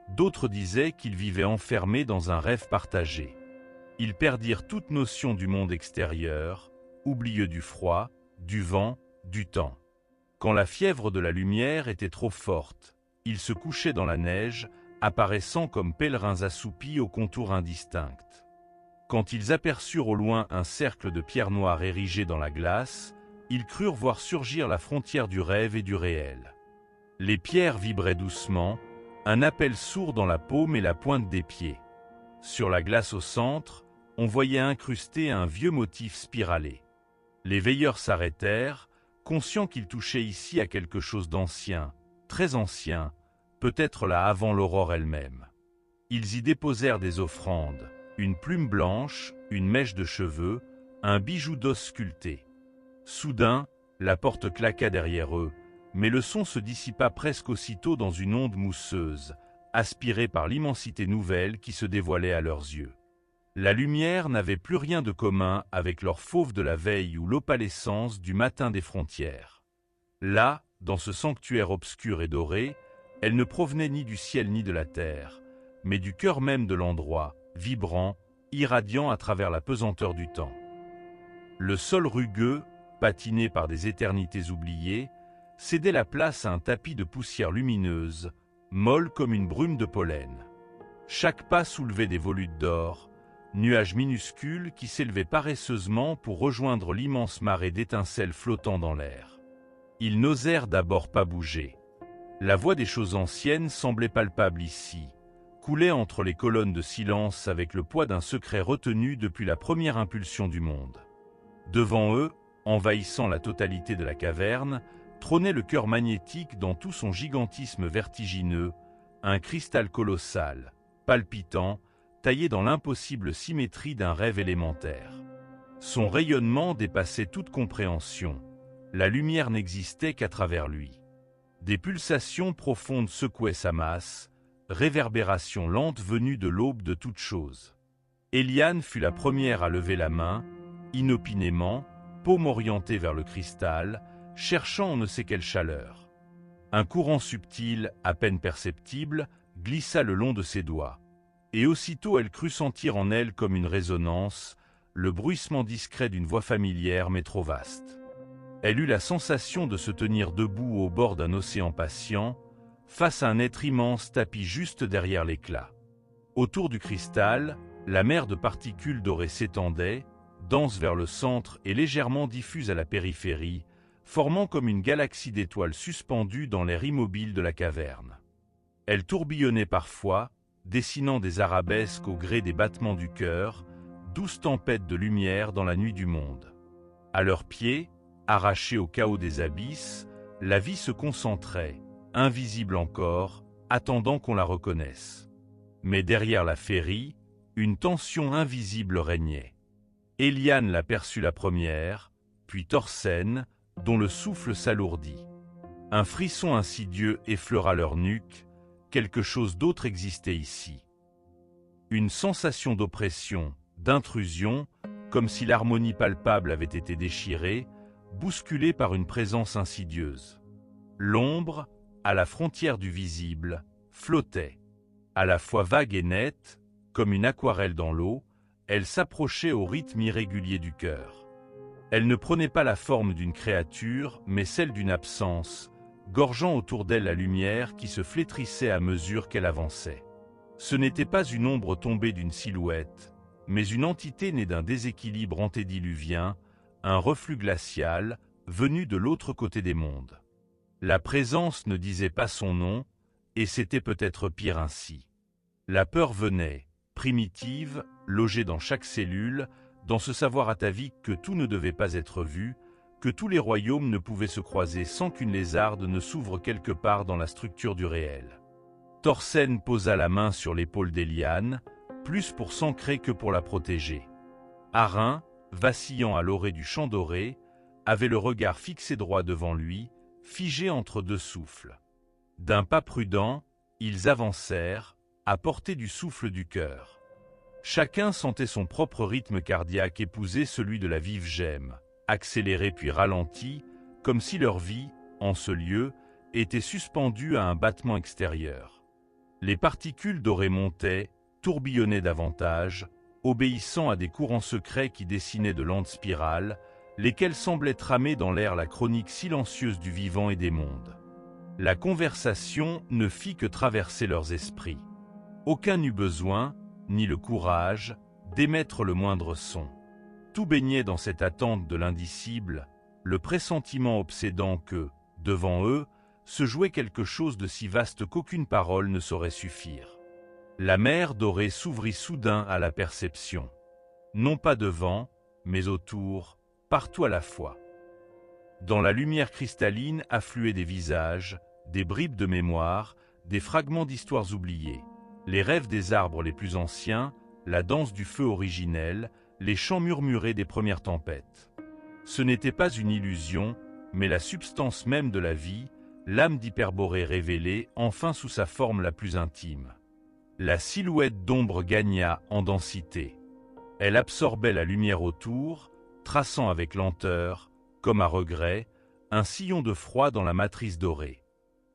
d'autres disaient qu'il vivait enfermé dans un rêve partagé. Ils perdirent toute notion du monde extérieur, oublieux du froid, du vent, du temps. Quand la fièvre de la lumière était trop forte, ils se couchaient dans la neige, apparaissant comme pèlerins assoupis aux contours indistincts. Quand ils aperçurent au loin un cercle de pierres noires érigées dans la glace, ils crurent voir surgir la frontière du rêve et du réel. Les pierres vibraient doucement, un appel sourd dans la paume et la pointe des pieds. Sur la glace au centre, on voyait incrusté un vieux motif spiralé. Les veilleurs s'arrêtèrent, conscients qu'ils touchaient ici à quelque chose d'ancien, très ancien, peut-être là avant l'aurore elle-même. Ils y déposèrent des offrandes, une plume blanche, une mèche de cheveux, un bijou d'os sculpté. Soudain, la porte claqua derrière eux, mais le son se dissipa presque aussitôt dans une onde mousseuse, aspirée par l'immensité nouvelle qui se dévoilait à leurs yeux. La lumière n'avait plus rien de commun avec leur fauve de la veille ou l'opalescence du matin des frontières. Là, dans ce sanctuaire obscur et doré, elle ne provenait ni du ciel ni de la terre, mais du cœur même de l'endroit, vibrant, irradiant à travers la pesanteur du temps. Le sol rugueux, patiné par des éternités oubliées, cédait la place à un tapis de poussière lumineuse, molle comme une brume de pollen. Chaque pas soulevait des volutes d'or, nuages minuscules qui s'élevaient paresseusement pour rejoindre l'immense marée d'étincelles flottant dans l'air. Ils n'osèrent d'abord pas bouger. La voix des choses anciennes semblait palpable ici, coulait entre les colonnes de silence avec le poids d'un secret retenu depuis la première impulsion du monde. Devant eux, envahissant la totalité de la caverne, trônait le cœur magnétique dans tout son gigantisme vertigineux, un cristal colossal, palpitant, taillé dans l'impossible symétrie d'un rêve élémentaire. Son rayonnement dépassait toute compréhension. La lumière n'existait qu'à travers lui. Des pulsations profondes secouaient sa masse, réverbération lente venue de l'aube de toute chose. Eliane fut la première à lever la main, inopinément, paume orientée vers le cristal, cherchant on ne sait quelle chaleur. Un courant subtil, à peine perceptible, glissa le long de ses doigts. Et aussitôt elle crut sentir en elle comme une résonance, le bruissement discret d'une voix familière mais trop vaste. Elle eut la sensation de se tenir debout au bord d'un océan patient, face à un être immense tapi juste derrière l'éclat. Autour du cristal, la mer de particules dorées s'étendait, dense vers le centre et légèrement diffuse à la périphérie, formant comme une galaxie d'étoiles suspendues dans l'air immobile de la caverne. Elle tourbillonnait parfois, dessinant des arabesques au gré des battements du cœur, douce tempête de lumière dans la nuit du monde. À leurs pieds, arrachée au chaos des abysses, la vie se concentrait, invisible encore, attendant qu'on la reconnaisse. Mais derrière la féerie, une tension invisible régnait. Eliane l'aperçut la première, puis Thorsène, dont le souffle s'alourdit. Un frisson insidieux effleura leur nuque, quelque chose d'autre existait ici. Une sensation d'oppression, d'intrusion, comme si l'harmonie palpable avait été déchirée, bousculée par une présence insidieuse. L'ombre, à la frontière du visible, flottait. À la fois vague et nette, comme une aquarelle dans l'eau, elle s'approchait au rythme irrégulier du cœur. Elle ne prenait pas la forme d'une créature, mais celle d'une absence, gorgeant autour d'elle la lumière qui se flétrissait à mesure qu'elle avançait. Ce n'était pas une ombre tombée d'une silhouette, mais une entité née d'un déséquilibre antédiluvien, un reflux glacial, venu de l'autre côté des mondes. La présence ne disait pas son nom, et c'était peut-être pire ainsi. La peur venait, primitive, logée dans chaque cellule, dans ce savoir atavique que tout ne devait pas être vu, que tous les royaumes ne pouvaient se croiser sans qu'une lézarde ne s'ouvre quelque part dans la structure du réel. Thorsène posa la main sur l'épaule d'Eliane, plus pour s'ancrer que pour la protéger. Arin, vacillant à l'orée du champ doré, avait le regard fixé droit devant lui, figé entre deux souffles. D'un pas prudent, ils avancèrent, à portée du souffle du cœur. Chacun sentait son propre rythme cardiaque épouser celui de la vive gemme, accéléré puis ralenti, comme si leur vie, en ce lieu, était suspendue à un battement extérieur. Les particules dorées montaient, tourbillonnaient davantage, obéissant à des courants secrets qui dessinaient de lentes spirales, lesquelles semblaient tramer dans l'air la chronique silencieuse du vivant et des mondes. La conversation ne fit que traverser leurs esprits. Aucun n'eut besoin, ni le courage, d'émettre le moindre son. Tout baignait dans cette attente de l'indicible, le pressentiment obsédant que, devant eux, se jouait quelque chose de si vaste qu'aucune parole ne saurait suffire. La mer dorée s'ouvrit soudain à la perception. non pas devant, mais autour, partout à la fois. Dans la lumière cristalline affluaient des visages, des bribes de mémoire, des fragments d'histoires oubliées, les rêves des arbres les plus anciens, la danse du feu originel, les chants murmurés des premières tempêtes. Ce n'était pas une illusion, mais la substance même de la vie, l'âme d'Hyperborée révélée enfin sous sa forme la plus intime. La silhouette d'ombre gagna en densité. Elle absorbait la lumière autour, traçant avec lenteur, comme à regret, un sillon de froid dans la matrice dorée.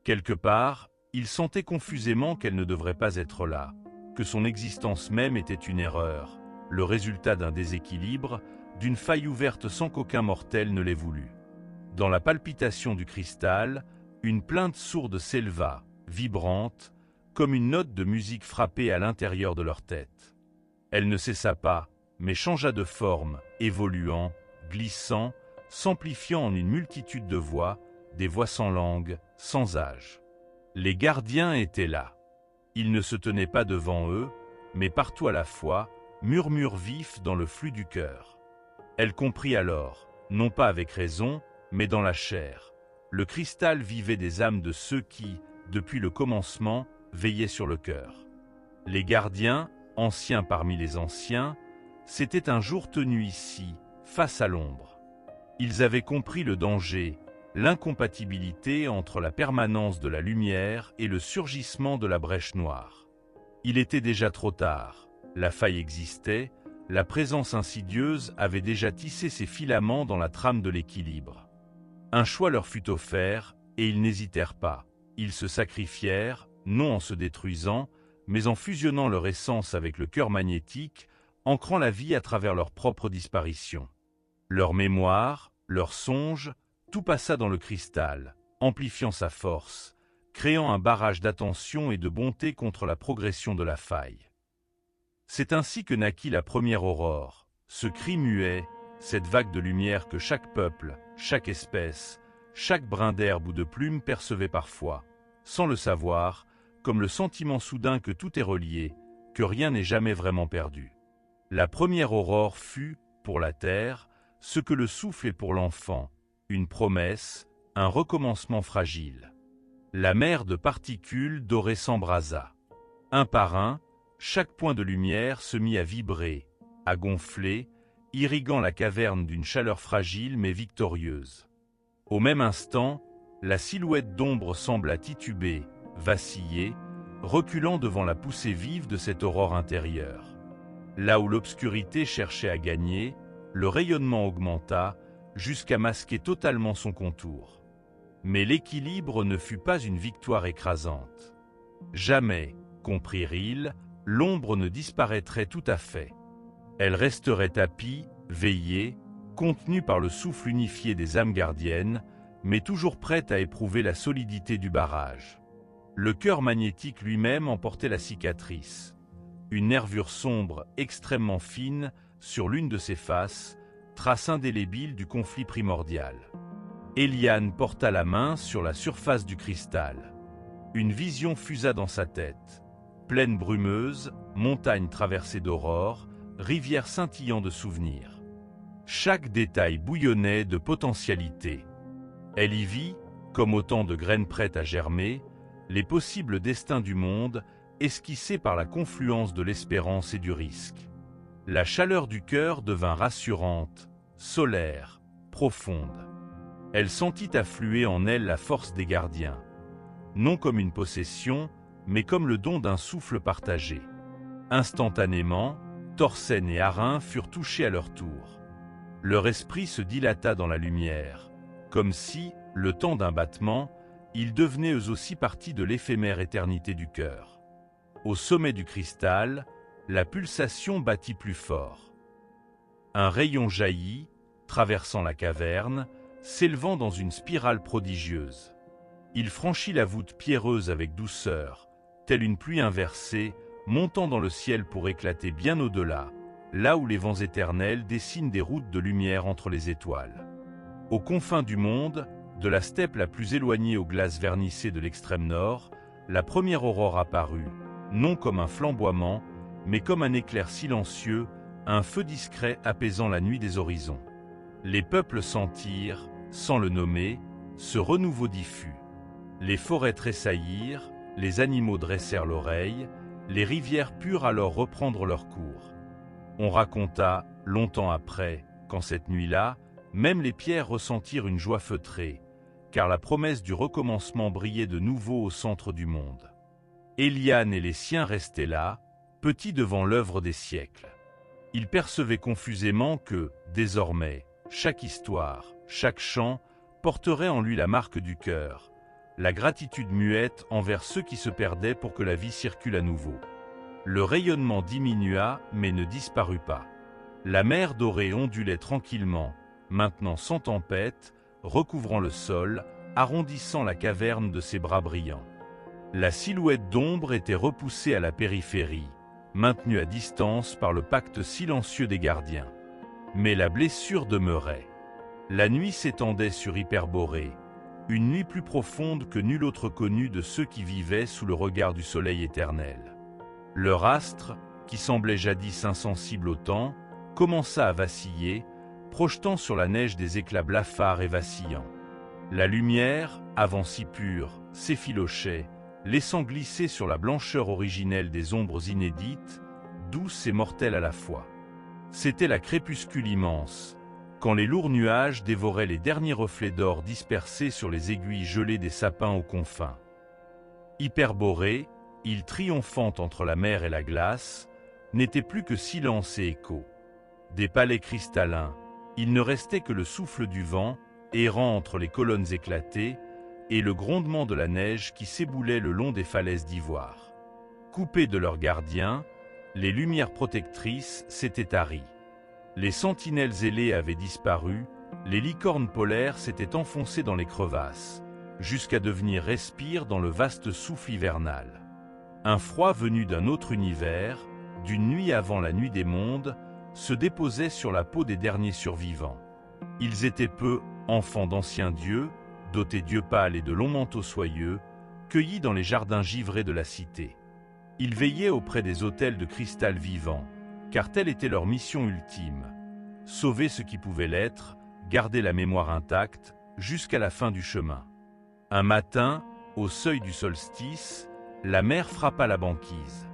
Quelque part, il sentait confusément qu'elle ne devrait pas être là, que son existence même était une erreur, le résultat d'un déséquilibre, d'une faille ouverte sans qu'aucun mortel ne l'ait voulu. Dans la palpitation du cristal, une plainte sourde s'éleva, vibrante, comme une note de musique frappée à l'intérieur de leur tête. Elle ne cessa pas, mais changea de forme, évoluant, glissant, s'amplifiant en une multitude de voix, des voix sans langue, sans âge. Les gardiens étaient là. Ils ne se tenaient pas devant eux, mais partout à la fois, murmure vif dans le flux du cœur. Elle comprit alors, non pas avec raison, mais dans la chair. Le cristal vivait des âmes de ceux qui, depuis le commencement, veillaient sur le cœur. Les gardiens, anciens parmi les anciens, s'étaient un jour tenus ici, face à l'ombre. Ils avaient compris le danger, l'incompatibilité entre la permanence de la lumière et le surgissement de la brèche noire. Il était déjà trop tard, la faille existait, la présence insidieuse avait déjà tissé ses filaments dans la trame de l'équilibre. Un choix leur fut offert, et ils n'hésitèrent pas. Ils se sacrifièrent, non en se détruisant, mais en fusionnant leur essence avec le cœur magnétique, ancrant la vie à travers leur propre disparition. Leur mémoire, leurs songes, tout passa dans le cristal, amplifiant sa force, créant un barrage d'attention et de bonté contre la progression de la faille. C'est ainsi que naquit la première aurore, ce cri muet, cette vague de lumière que chaque peuple, chaque espèce, chaque brin d'herbe ou de plume percevait parfois, sans le savoir, comme le sentiment soudain que tout est relié, que rien n'est jamais vraiment perdu. La première aurore fut, pour la terre, ce que le souffle est pour l'enfant, une promesse, un recommencement fragile. La mer de particules dorées s'embrasa. Un par un, chaque point de lumière se mit à vibrer, à gonfler, irriguant la caverne d'une chaleur fragile mais victorieuse. Au même instant, la silhouette d'ombre sembla tituber, vaciller, reculant devant la poussée vive de cette aurore intérieure. Là où l'obscurité cherchait à gagner, le rayonnement augmenta, jusqu'à masquer totalement son contour. Mais l'équilibre ne fut pas une victoire écrasante. Jamais, comprirent-ils, l'ombre ne disparaîtrait tout à fait. Elle resterait tapie, veillée, contenue par le souffle unifié des âmes gardiennes, mais toujours prête à éprouver la solidité du barrage. Le cœur magnétique lui-même emportait la cicatrice. Une nervure sombre, extrêmement fine, sur l'une de ses faces, trace indélébile du conflit primordial. Eliane porta la main sur la surface du cristal. Une vision fusa dans sa tête. Plaine brumeuse, montagne traversée d'aurore, rivière scintillant de souvenirs. Chaque détail bouillonnait de potentialité. Elle y vit, comme autant de graines prêtes à germer, les possibles destins du monde, esquissés par la confluence de l'espérance et du risque. La chaleur du cœur devint rassurante, solaire, profonde. Elle sentit affluer en elle la force des gardiens, non comme une possession, mais comme le don d'un souffle partagé. Instantanément, Torsène et Arin furent touchés à leur tour. Leur esprit se dilata dans la lumière, comme si, le temps d'un battement, ils devenaient eux aussi partie de l'éphémère éternité du cœur. Au sommet du cristal, la pulsation battit plus fort. Un rayon jaillit, traversant la caverne, s'élevant dans une spirale prodigieuse. Il franchit la voûte pierreuse avec douceur, telle une pluie inversée, montant dans le ciel pour éclater bien au-delà, là où les vents éternels dessinent des routes de lumière entre les étoiles. Aux confins du monde, de la steppe la plus éloignée aux glaces vernissées de l'extrême nord, la première aurore apparut, non comme un flamboiement, mais comme un éclair silencieux, un feu discret apaisant la nuit des horizons. Les peuples sentirent, sans le nommer, ce renouveau diffus. Les forêts tressaillirent, les animaux dressèrent l'oreille, les rivières purent alors reprendre leur cours. On raconta, longtemps après, qu'en cette nuit-là, même les pierres ressentirent une joie feutrée, car la promesse du recommencement brillait de nouveau au centre du monde. Éliane et les siens restaient là, petits devant l'œuvre des siècles. Ils percevaient confusément que, désormais, chaque histoire, chaque chant, porterait en lui la marque du cœur, la gratitude muette envers ceux qui se perdaient pour que la vie circule à nouveau. Le rayonnement diminua, mais ne disparut pas. La mer dorée ondulait tranquillement, maintenant sans tempête, recouvrant le sol, arrondissant la caverne de ses bras brillants. La silhouette d'ombre était repoussée à la périphérie, maintenue à distance par le pacte silencieux des gardiens. Mais la blessure demeurait. La nuit s'étendait sur Hyperborée, une nuit plus profonde que nulle autre connue de ceux qui vivaient sous le regard du soleil éternel. Leur astre, qui semblait jadis insensible au temps, commença à vaciller, projetant sur la neige des éclats blafards et vacillants. La lumière, avant si pure, s'effilochait, laissant glisser sur la blancheur originelle des ombres inédites, douces et mortelles à la fois. C'était la crépuscule immense, quand les lourds nuages dévoraient les derniers reflets d'or dispersés sur les aiguilles gelées des sapins aux confins. Hyperborée, île triomphante entre la mer et la glace, n'était plus que silence et écho. Des palais cristallins, il ne restait que le souffle du vent, errant entre les colonnes éclatées, et le grondement de la neige qui s'éboulait le long des falaises d'ivoire. Coupés de leurs gardiens, les lumières protectrices s'étaient taries. Les sentinelles ailées avaient disparu, les licornes polaires s'étaient enfoncées dans les crevasses, jusqu'à devenir respires dans le vaste souffle hivernal. Un froid venu d'un autre univers, d'une nuit avant la nuit des mondes, se déposait sur la peau des derniers survivants. Ils étaient peu, enfants d'anciens dieux, dotés d'yeux pâles et de longs manteaux soyeux, cueillis dans les jardins givrés de la cité. Ils veillaient auprès des autels de cristal vivant, car telle était leur mission ultime. Sauver ce qui pouvait l'être, garder la mémoire intacte, jusqu'à la fin du chemin. Un matin, au seuil du solstice, la mer frappa la banquise.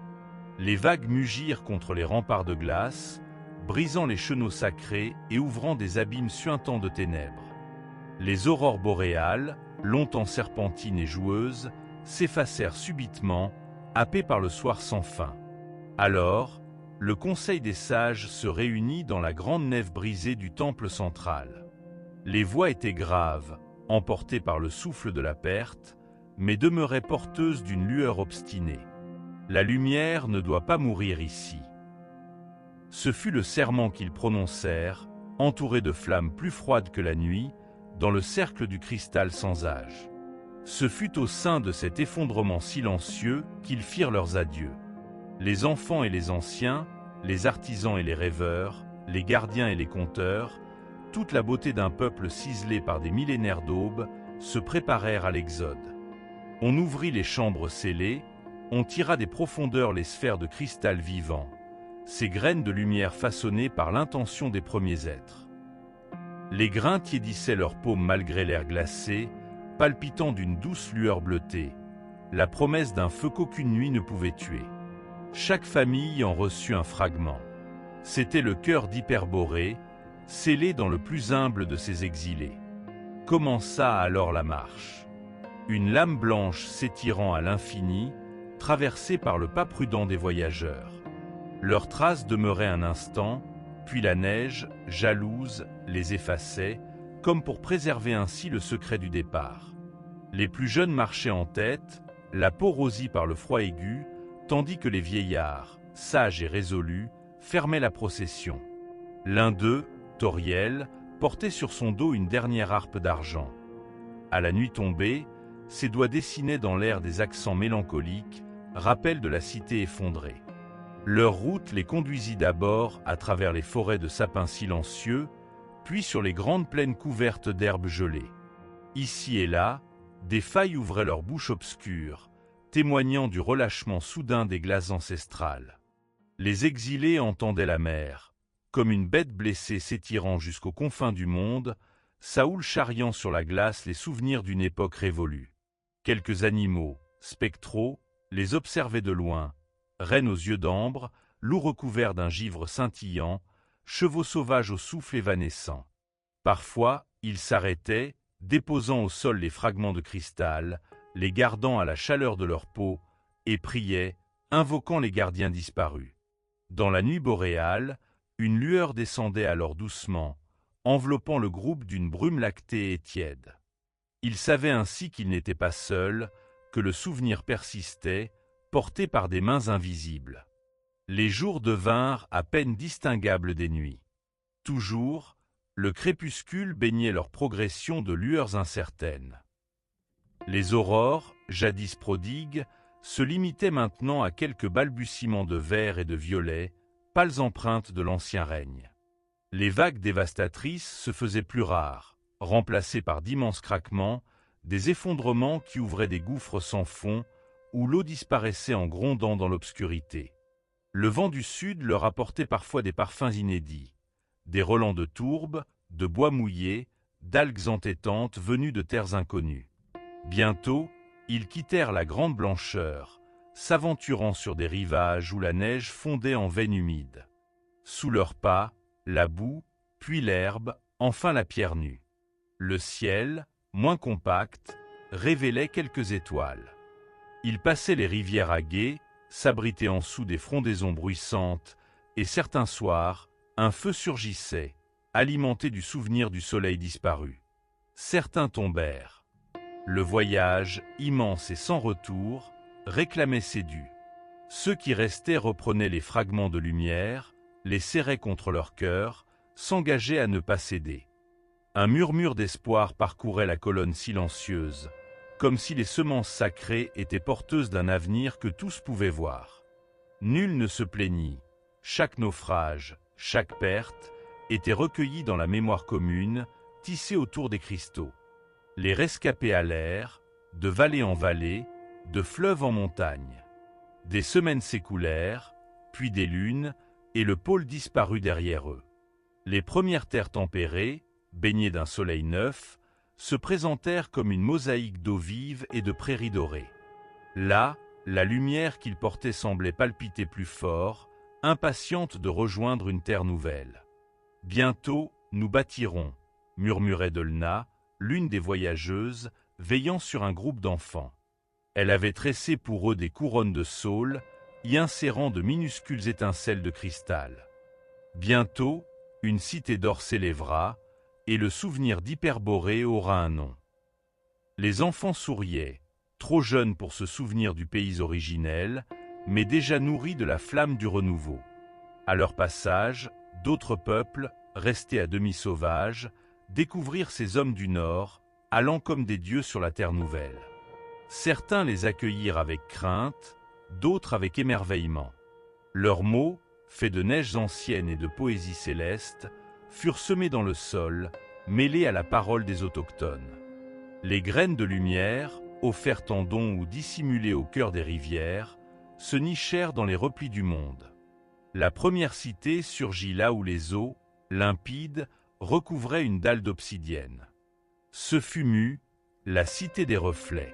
Les vagues mugirent contre les remparts de glace, brisant les chenaux sacrés et ouvrant des abîmes suintants de ténèbres. Les aurores boréales, longtemps serpentines et joueuses, s'effacèrent subitement, happées par le soir sans fin. Alors, le conseil des sages se réunit dans la grande nef brisée du temple central. Les voix étaient graves, emportées par le souffle de la perte, mais demeuraient porteuses d'une lueur obstinée. La lumière ne doit pas mourir ici. Ce fut le serment qu'ils prononcèrent, entourés de flammes plus froides que la nuit, dans le cercle du cristal sans âge. Ce fut au sein de cet effondrement silencieux qu'ils firent leurs adieux. Les enfants et les anciens, les artisans et les rêveurs, les gardiens et les conteurs, toute la beauté d'un peuple ciselé par des millénaires d'aube, se préparèrent à l'exode. On ouvrit les chambres scellées, on tira des profondeurs les sphères de cristal vivant, ces graines de lumière façonnées par l'intention des premiers êtres. Les grains tiédissaient leurs paumes malgré l'air glacé, palpitant d'une douce lueur bleutée, la promesse d'un feu qu'aucune nuit ne pouvait tuer. Chaque famille en reçut un fragment. C'était le cœur d'Hyperborée, scellé dans le plus humble de ses exilés. Commença alors la marche. Une lame blanche s'étirant à l'infini, traversée par le pas prudent des voyageurs. Leurs traces demeuraient un instant, puis la neige, jalouse, les effaçait, comme pour préserver ainsi le secret du départ. Les plus jeunes marchaient en tête, la peau rosie par le froid aigu, tandis que les vieillards, sages et résolus, fermaient la procession. L'un d'eux, Toriel, portait sur son dos une dernière harpe d'argent. À la nuit tombée, ses doigts dessinaient dans l'air des accents mélancoliques, rappel de la cité effondrée. Leur route les conduisit d'abord à travers les forêts de sapins silencieux, puis sur les grandes plaines couvertes d'herbes gelées. Ici et là, des failles ouvraient leurs bouches obscures, témoignant du relâchement soudain des glaces ancestrales. Les exilés entendaient la mer, comme une bête blessée s'étirant jusqu'aux confins du monde, Saoul charriant sur la glace les souvenirs d'une époque révolue. Quelques animaux, spectraux, les observaient de loin, rennes aux yeux d'ambre, loups recouverts d'un givre scintillant, chevaux sauvages au souffle évanescent. Parfois, ils s'arrêtaient, déposant au sol les fragments de cristal, les gardant à la chaleur de leur peau, et priaient, invoquant les gardiens disparus. Dans la nuit boréale, une lueur descendait alors doucement, enveloppant le groupe d'une brume lactée et tiède. Ils savaient ainsi qu'ils n'étaient pas seuls, que le souvenir persistait, porté par des mains invisibles. Les jours devinrent à peine distinguables des nuits. Toujours, le crépuscule baignait leur progression de lueurs incertaines. Les aurores, jadis prodigues, se limitaient maintenant à quelques balbutiements de vert et de violet, pâles empreintes de l'ancien règne. Les vagues dévastatrices se faisaient plus rares, remplacées par d'immenses craquements, des effondrements qui ouvraient des gouffres sans fond, où l'eau disparaissait en grondant dans l'obscurité. Le vent du sud leur apportait parfois des parfums inédits, des relents de tourbe, de bois mouillé, d'algues entêtantes venues de terres inconnues. Bientôt, ils quittèrent la grande blancheur, s'aventurant sur des rivages où la neige fondait en veines humides. Sous leurs pas, la boue, puis l'herbe, enfin la pierre nue. Le ciel, moins compact, révélait quelques étoiles. Ils passaient les rivières à gué, s'abritaient en dessous des frondaisons bruissantes, et certains soirs, un feu surgissait, alimenté du souvenir du soleil disparu. Certains tombèrent. Le voyage, immense et sans retour, réclamait ses dus. Ceux qui restaient reprenaient les fragments de lumière, les serraient contre leur cœur, s'engageaient à ne pas céder. Un murmure d'espoir parcourait la colonne silencieuse, comme si les semences sacrées étaient porteuses d'un avenir que tous pouvaient voir. Nul ne se plaignit. Chaque naufrage, chaque perte, était recueilli dans la mémoire commune, tissée autour des cristaux. Les rescapés allèrent, de vallée en vallée, de fleuve en montagne. Des semaines s'écoulèrent, puis des lunes, et le pôle disparut derrière eux. Les premières terres tempérées, baignées d'un soleil neuf, se présentèrent comme une mosaïque d'eau vive et de prairies dorées. Là, la lumière qu'ils portaient semblait palpiter plus fort, impatiente de rejoindre une terre nouvelle. « Bientôt, nous bâtirons », murmurait Dolna, l'une des voyageuses, veillant sur un groupe d'enfants. Elle avait tressé pour eux des couronnes de saules, y insérant de minuscules étincelles de cristal. Bientôt, une cité d'or s'élèvera, et le souvenir d'Hyperborée aura un nom. Les enfants souriaient, trop jeunes pour se souvenir du pays originel, mais déjà nourris de la flamme du renouveau. À leur passage, d'autres peuples, restés à demi sauvages, découvrirent ces hommes du Nord, allant comme des dieux sur la terre nouvelle. Certains les accueillirent avec crainte, d'autres avec émerveillement. Leurs mots, faits de neiges anciennes et de poésie céleste, furent semés dans le sol, mêlés à la parole des autochtones. Les graines de lumière, offertes en don ou dissimulées au cœur des rivières, se nichèrent dans les replis du monde. La première cité surgit là où les eaux, limpides, recouvraient une dalle d'obsidienne. Ce fut Mu, la cité des reflets.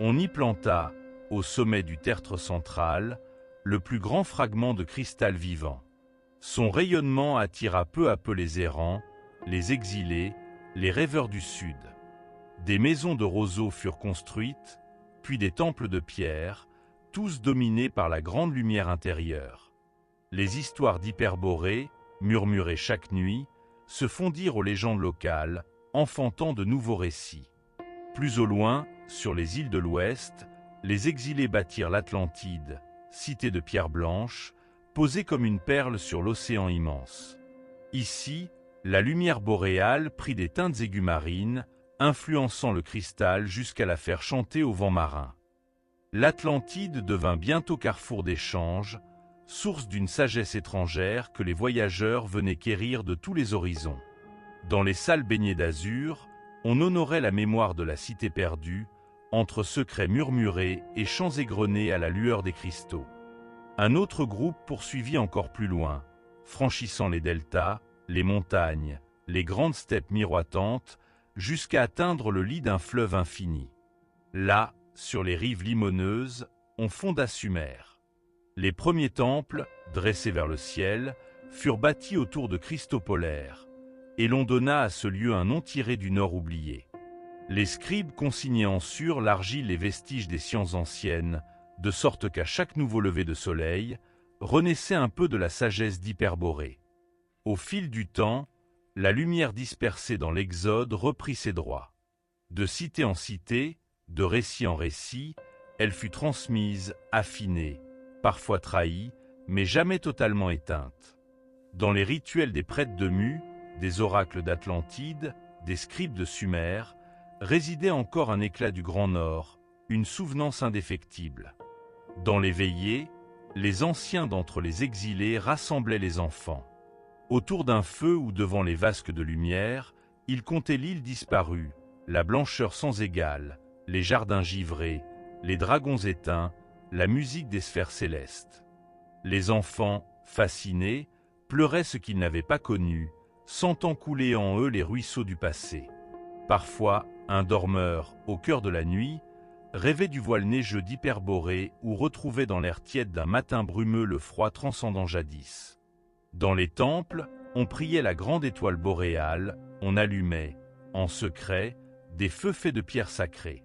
On y planta, au sommet du tertre central, le plus grand fragment de cristal vivant. Son rayonnement attira peu à peu les errants, les exilés, les rêveurs du Sud. Des maisons de roseaux furent construites, puis des temples de pierre, tous dominés par la grande lumière intérieure. Les histoires d'Hyperborée, murmurées chaque nuit, se fondirent aux légendes locales, enfantant de nouveaux récits. Plus au loin, sur les îles de l'Ouest, les exilés bâtirent l'Atlantide, cité de pierre blanche, posée comme une perle sur l'océan immense. Ici, la lumière boréale prit des teintes aiguës marines, influençant le cristal jusqu'à la faire chanter au vent marin. L'Atlantide devint bientôt carrefour d'échanges, source d'une sagesse étrangère que les voyageurs venaient quérir de tous les horizons. Dans les salles baignées d'azur, on honorait la mémoire de la cité perdue, entre secrets murmurés et chants égrenés à la lueur des cristaux. Un autre groupe poursuivit encore plus loin, franchissant les deltas, les montagnes, les grandes steppes miroitantes, jusqu'à atteindre le lit d'un fleuve infini. Là, sur les rives limoneuses, on fonda Sumer. Les premiers temples, dressés vers le ciel, furent bâtis autour de cristaux polaires, et l'on donna à ce lieu un nom tiré du Nord oublié. Les scribes consignaient en sur l'argile les vestiges des sciences anciennes, de sorte qu'à chaque nouveau lever de soleil, renaissait un peu de la sagesse d'Hyperborée. Au fil du temps, la lumière dispersée dans l'Exode reprit ses droits. De cité en cité, de récit en récit, elle fut transmise, affinée, parfois trahie, mais jamais totalement éteinte. Dans les rituels des prêtres de Mu, des oracles d'Atlantide, des scribes de Sumer, résidait encore un éclat du Grand Nord, une souvenance indéfectible. Dans les veillées, les anciens d'entre les exilés rassemblaient les enfants. Autour d'un feu ou devant les vasques de lumière, ils comptaient l'île disparue, la blancheur sans égale, les jardins givrés, les dragons éteints, la musique des sphères célestes. Les enfants, fascinés, pleuraient ce qu'ils n'avaient pas connu, sentant couler en eux les ruisseaux du passé. Parfois, un dormeur, au cœur de la nuit, rêvait du voile neigeux d'Hyperborée ou retrouvait dans l'air tiède d'un matin brumeux le froid transcendant jadis. Dans les temples, on priait la grande étoile boréale, on allumait, en secret, des feux faits de pierres sacrées.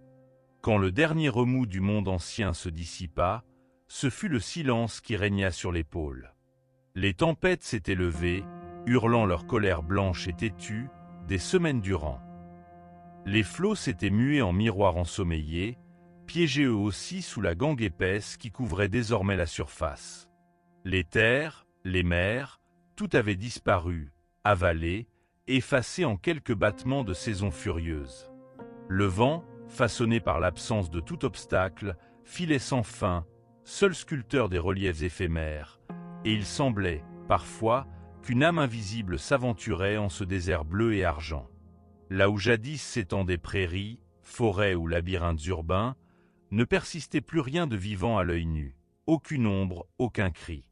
Quand le dernier remous du monde ancien se dissipa, ce fut le silence qui régna sur les pôles. Les tempêtes s'étaient levées, hurlant leur colère blanche et têtue, des semaines durant. Les flots s'étaient mués en miroirs ensommeillés, piégés eux aussi sous la gangue épaisse qui couvrait désormais la surface. Les terres, les mers, tout avait disparu, avalé, effacé en quelques battements de saisons furieuses. Le vent, façonné par l'absence de tout obstacle, filait sans fin, seul sculpteur des reliefs éphémères, et il semblait, parfois, qu'une âme invisible s'aventurait en ce désert bleu et argent. Là où jadis s'étendaient prairies, forêts ou labyrinthes urbains, ne persistait plus rien de vivant à l'œil nu, aucune ombre, aucun cri.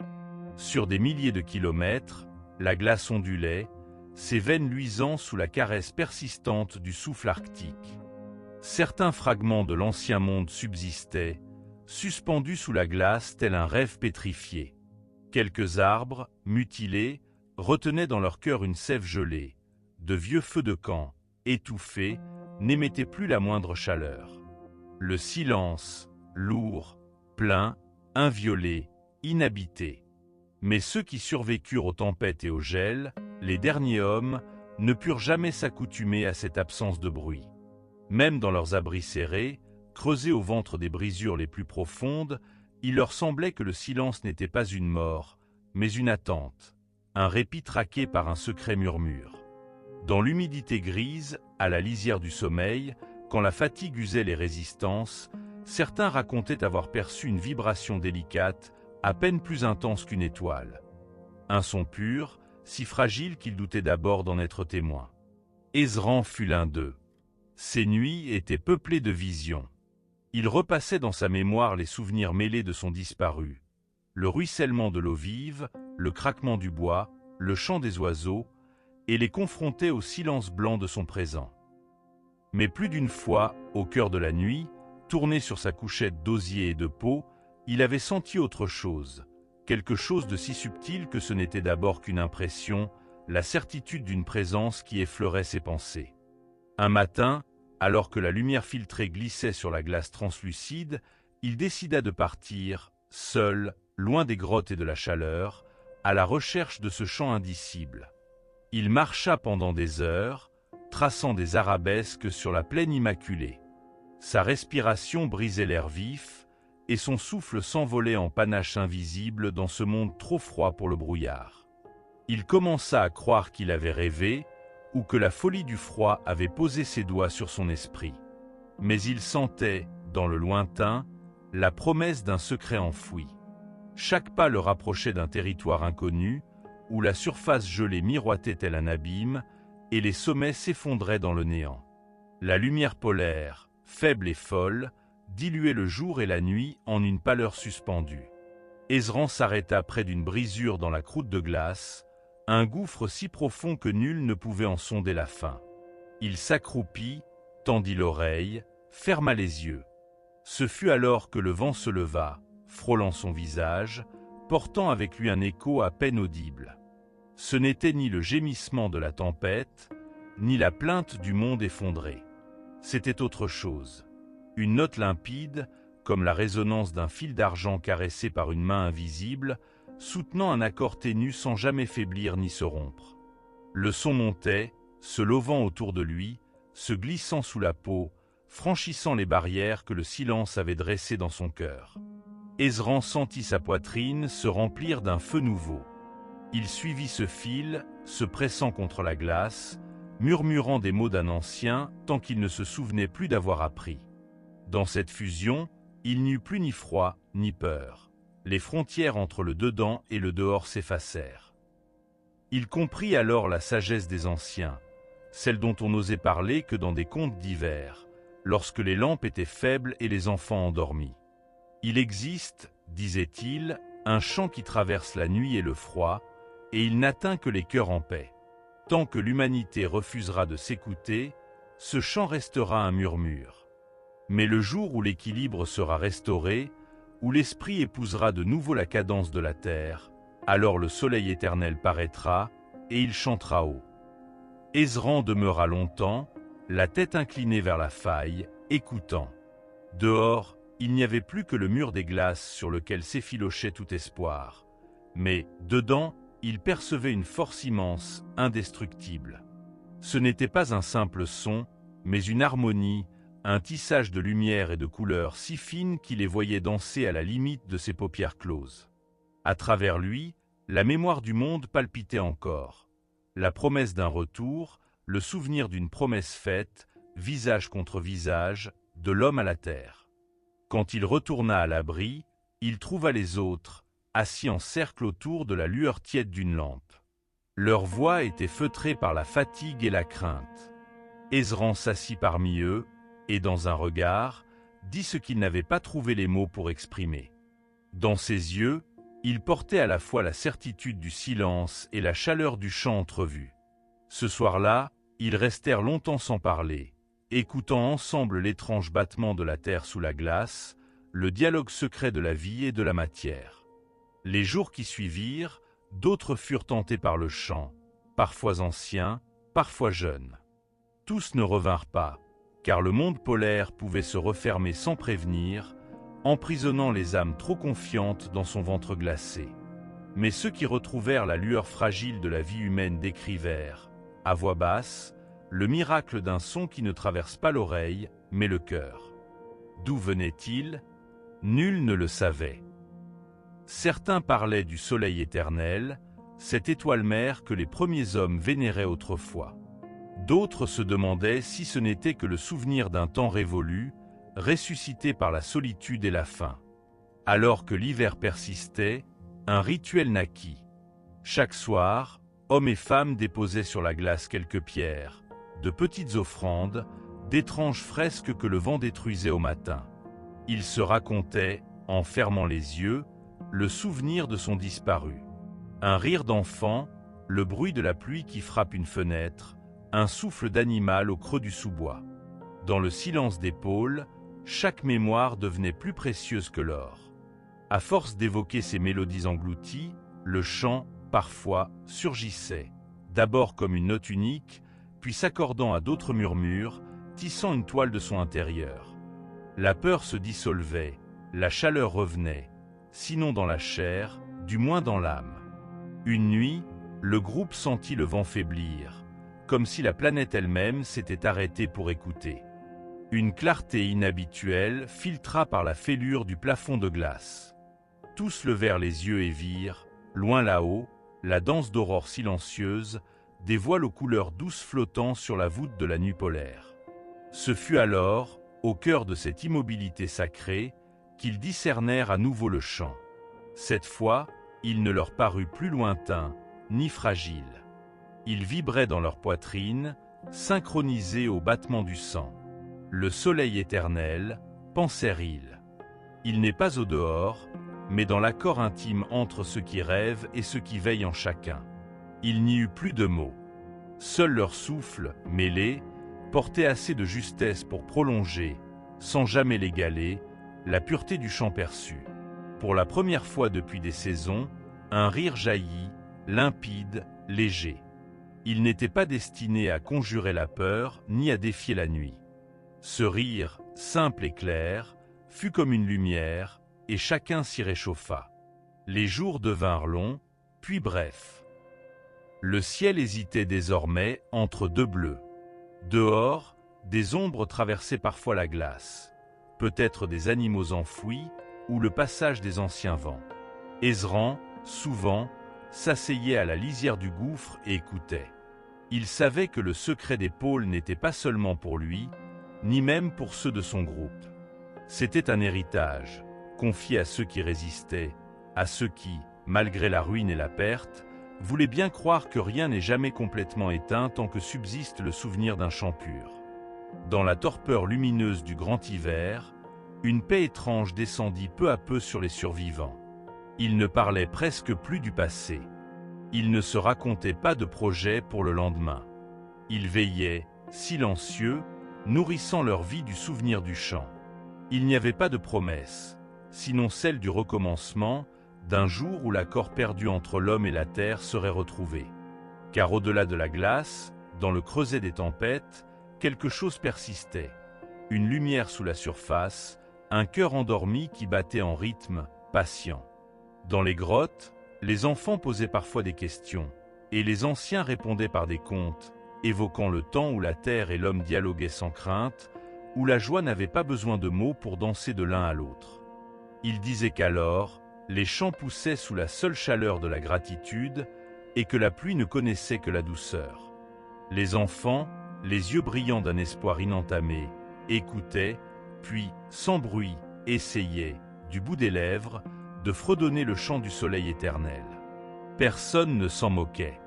Sur des milliers de kilomètres, la glace ondulait, ses veines luisant sous la caresse persistante du souffle arctique. Certains fragments de l'ancien monde subsistaient, suspendus sous la glace tel un rêve pétrifié. Quelques arbres, mutilés, retenaient dans leur cœur une sève gelée. De vieux feux de camp, étouffés, n'émettaient plus la moindre chaleur. Le silence, lourd, plein, inviolé, inhabité. Mais ceux qui survécurent aux tempêtes et au gel, les derniers hommes, ne purent jamais s'accoutumer à cette absence de bruit. Même dans leurs abris serrés, creusés au ventre des brisures les plus profondes, il leur semblait que le silence n'était pas une mort, mais une attente, un répit traqué par un secret murmure. Dans l'humidité grise, à la lisière du sommeil, quand la fatigue usait les résistances, certains racontaient avoir perçu une vibration délicate, à peine plus intense qu'une étoile. Un son pur, si fragile qu'ils doutaient d'abord d'en être témoins. Ezran fut l'un d'eux. Ces nuits étaient peuplées de visions. Il repassait dans sa mémoire les souvenirs mêlés de son disparu. Le ruissellement de l'eau vive, le craquement du bois, le chant des oiseaux, et les confrontait au silence blanc de son présent. Mais plus d'une fois, au cœur de la nuit, tourné sur sa couchette d'osier et de peau, il avait senti autre chose, quelque chose de si subtil que ce n'était d'abord qu'une impression, la certitude d'une présence qui effleurait ses pensées. Un matin, alors que la lumière filtrée glissait sur la glace translucide, il décida de partir, seul, loin des grottes et de la chaleur, à la recherche de ce chant indicible. Il marcha pendant des heures, traçant des arabesques sur la plaine immaculée. Sa respiration brisait l'air vif, et son souffle s'envolait en panache invisible dans ce monde trop froid pour le brouillard. Il commença à croire qu'il avait rêvé, ou que la folie du froid avait posé ses doigts sur son esprit. Mais il sentait, dans le lointain, la promesse d'un secret enfoui. Chaque pas le rapprochait d'un territoire inconnu, où la surface gelée miroitait tel un abîme, et les sommets s'effondraient dans le néant. La lumière polaire, faible et folle, diluait le jour et la nuit en une pâleur suspendue. Ezran s'arrêta près d'une brisure dans la croûte de glace, un gouffre si profond que nul ne pouvait en sonder la fin. Il s'accroupit, tendit l'oreille, ferma les yeux. Ce fut alors que le vent se leva, frôlant son visage, portant avec lui un écho à peine audible. Ce n'était ni le gémissement de la tempête, ni la plainte du monde effondré. C'était autre chose. Une note limpide, comme la résonance d'un fil d'argent caressé par une main invisible, soutenant un accord ténu sans jamais faiblir ni se rompre. Le son montait, se levant autour de lui, se glissant sous la peau, franchissant les barrières que le silence avait dressées dans son cœur. Ezran sentit sa poitrine se remplir d'un feu nouveau. Il suivit ce fil, se pressant contre la glace, murmurant des mots d'un ancien tant qu'il ne se souvenait plus d'avoir appris. Dans cette fusion, il n'y eut plus ni froid, ni peur. Les frontières entre le dedans et le dehors s'effacèrent. Il comprit alors la sagesse des anciens, celle dont on n'osait parler que dans des contes d'hiver, lorsque les lampes étaient faibles et les enfants endormis. Il existe, disait-il, un chant qui traverse la nuit et le froid, et il n'atteint que les cœurs en paix. Tant que l'humanité refusera de s'écouter, ce chant restera un murmure. Mais le jour où l'équilibre sera restauré, où l'esprit épousera de nouveau la cadence de la terre, alors le soleil éternel paraîtra, et il chantera haut. Ezran demeura longtemps, la tête inclinée vers la faille, écoutant. Dehors, il n'y avait plus que le mur des glaces sur lequel s'effilochait tout espoir. Mais, dedans, il percevait une force immense, indestructible. Ce n'était pas un simple son, mais une harmonie, un tissage de lumière et de couleurs si fines qu'il les voyait danser à la limite de ses paupières closes. À travers lui, la mémoire du monde palpitait encore. La promesse d'un retour, le souvenir d'une promesse faite, visage contre visage, de l'homme à la terre. Quand il retourna à l'abri, il trouva les autres, assis en cercle autour de la lueur tiède d'une lampe. Leurs voix étaient feutrées par la fatigue et la crainte. Ezran s'assit parmi eux, et dans un regard, dit ce qu'il n'avait pas trouvé les mots pour exprimer. Dans ses yeux, il portait à la fois la certitude du silence et la chaleur du chant entrevu. Ce soir-là, ils restèrent longtemps sans parler, écoutant ensemble l'étrange battement de la terre sous la glace, le dialogue secret de la vie et de la matière. Les jours qui suivirent, d'autres furent tentés par le chant, parfois anciens, parfois jeunes. Tous ne revinrent pas, car le monde polaire pouvait se refermer sans prévenir, emprisonnant les âmes trop confiantes dans son ventre glacé. Mais ceux qui retrouvèrent la lueur fragile de la vie humaine décrivèrent, à voix basse, le miracle d'un son qui ne traverse pas l'oreille, mais le cœur. D'où venait-il? Nul ne le savait. Certains parlaient du soleil éternel, cette étoile mère que les premiers hommes vénéraient autrefois. D'autres se demandaient si ce n'était que le souvenir d'un temps révolu, ressuscité par la solitude et la faim. Alors que l'hiver persistait, un rituel naquit. Chaque soir, hommes et femmes déposaient sur la glace quelques pierres, de petites offrandes, d'étranges fresques que le vent détruisait au matin. Ils se racontaient, en fermant les yeux, le souvenir de son disparu. Un rire d'enfant, le bruit de la pluie qui frappe une fenêtre, un souffle d'animal au creux du sous-bois. Dans le silence des pôles, chaque mémoire devenait plus précieuse que l'or. À force d'évoquer ces mélodies englouties, le chant, parfois, surgissait, d'abord comme une note unique, puis s'accordant à d'autres murmures, tissant une toile de son intérieur. La peur se dissolvait, la chaleur revenait, sinon dans la chair, du moins dans l'âme. Une nuit, le groupe sentit le vent faiblir, comme si la planète elle-même s'était arrêtée pour écouter. Une clarté inhabituelle filtra par la fêlure du plafond de glace. Tous levèrent les yeux et virent, loin là-haut, la danse d'aurore silencieuse, des voiles aux couleurs douces flottant sur la voûte de la nuit polaire. Ce fut alors, au cœur de cette immobilité sacrée, qu'ils discernèrent à nouveau le chant. Cette fois, il ne leur parut plus lointain, ni fragile. Il vibrait dans leur poitrine, synchronisé au battement du sang. Le soleil éternel, pensèrent-ils. Il n'est pas au dehors, mais dans l'accord intime entre ceux qui rêvent et ceux qui veillent en chacun. Il n'y eut plus de mots. Seul leur souffle, mêlé, portait assez de justesse pour prolonger, sans jamais l'égaler, la pureté du chant perçu. Pour la première fois depuis des saisons, un rire jaillit, limpide, léger. Il n'était pas destiné à conjurer la peur ni à défier la nuit. Ce rire, simple et clair, fut comme une lumière, et chacun s'y réchauffa. Les jours devinrent longs, puis brefs. Le ciel hésitait désormais entre deux bleus. Dehors, des ombres traversaient parfois la glace, peut-être des animaux enfouis ou le passage des anciens vents. Ezran, souvent, s'asseyait à la lisière du gouffre et écoutait. Il savait que le secret des pôles n'était pas seulement pour lui, ni même pour ceux de son groupe. C'était un héritage, confié à ceux qui résistaient, à ceux qui, malgré la ruine et la perte, voulaient bien croire que rien n'est jamais complètement éteint tant que subsiste le souvenir d'un chant pur. Dans la torpeur lumineuse du grand hiver, une paix étrange descendit peu à peu sur les survivants. Ils ne parlaient presque plus du passé. Ils ne se racontaient pas de projets pour le lendemain. Ils veillaient, silencieux, nourrissant leur vie du souvenir du chant. Il n'y avait pas de promesse, sinon celle du recommencement, d'un jour où l'accord perdu entre l'homme et la terre serait retrouvé. Car au-delà de la glace, dans le creuset des tempêtes, quelque chose persistait. Une lumière sous la surface, un cœur endormi qui battait en rythme, patient. Dans les grottes, les enfants posaient parfois des questions, et les anciens répondaient par des contes, évoquant le temps où la terre et l'homme dialoguaient sans crainte, où la joie n'avait pas besoin de mots pour danser de l'un à l'autre. Ils disaient qu'alors, les champs poussaient sous la seule chaleur de la gratitude, et que la pluie ne connaissait que la douceur. Les enfants, les yeux brillants d'un espoir inentamé, écoutaient, puis, sans bruit, essayaient, du bout des lèvres, de fredonner le chant du soleil éternel. Personne ne s'en moquait.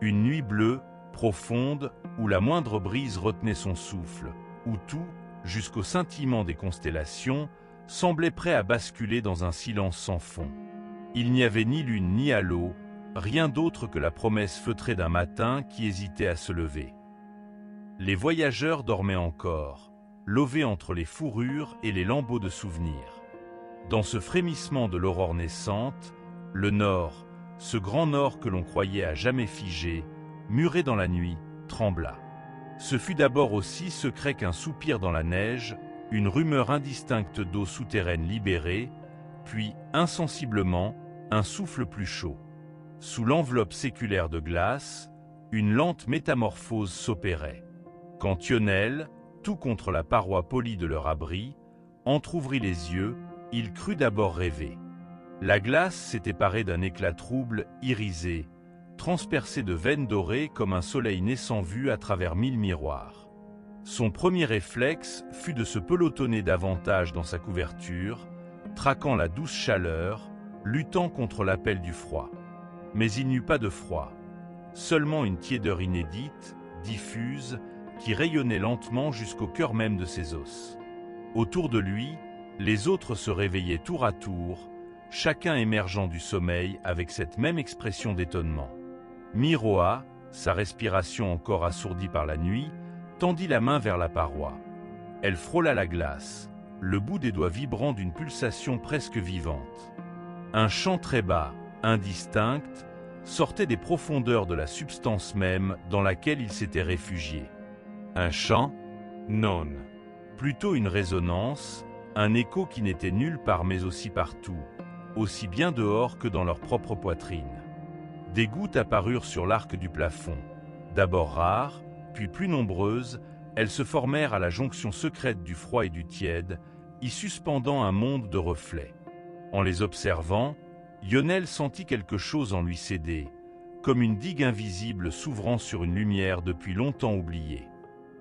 Une nuit bleue, profonde, où la moindre brise retenait son souffle, où tout, jusqu'au scintillement des constellations, semblait prêt à basculer dans un silence sans fond. Il n'y avait ni lune ni halo, rien d'autre que la promesse feutrée d'un matin qui hésitait à se lever. Les voyageurs dormaient encore, lovés entre les fourrures et les lambeaux de souvenirs. Dans ce frémissement de l'aurore naissante, le nord, ce grand nord que l'on croyait à jamais figé, muré dans la nuit, trembla. Ce fut d'abord aussi secret qu'un soupir dans la neige, une rumeur indistincte d'eau souterraine libérée, puis, insensiblement, un souffle plus chaud. Sous l'enveloppe séculaire de glace, une lente métamorphose s'opérait. Quand Lionel, tout contre la paroi polie de leur abri, entr'ouvrit les yeux, il crut d'abord rêver. La glace s'était parée d'un éclat trouble, irisé, transpercé de veines dorées comme un soleil naissant vu à travers 1000 miroirs. Son premier réflexe fut de se pelotonner davantage dans sa couverture, traquant la douce chaleur, luttant contre l'appel du froid. Mais il n'y eut pas de froid, seulement une tiédeur inédite, diffuse, qui rayonnait lentement jusqu'au cœur même de ses os. Autour de lui, les autres se réveillaient tour à tour, chacun émergeant du sommeil avec cette même expression d'étonnement. Miroa, sa respiration encore assourdie par la nuit, tendit la main vers la paroi. Elle frôla la glace, le bout des doigts vibrant d'une pulsation presque vivante. Un chant très bas, indistinct, sortait des profondeurs de la substance même dans laquelle il s'était réfugié. Un chant? Non. Plutôt une résonance, un écho qui n'était nulle part mais aussi partout, aussi bien dehors que dans leur propre poitrine. Des gouttes apparurent sur l'arc du plafond. D'abord rares, puis plus nombreuses, elles se formèrent à la jonction secrète du froid et du tiède, y suspendant un monde de reflets. En les observant, Lionel sentit quelque chose en lui céder, comme une digue invisible s'ouvrant sur une lumière depuis longtemps oubliée.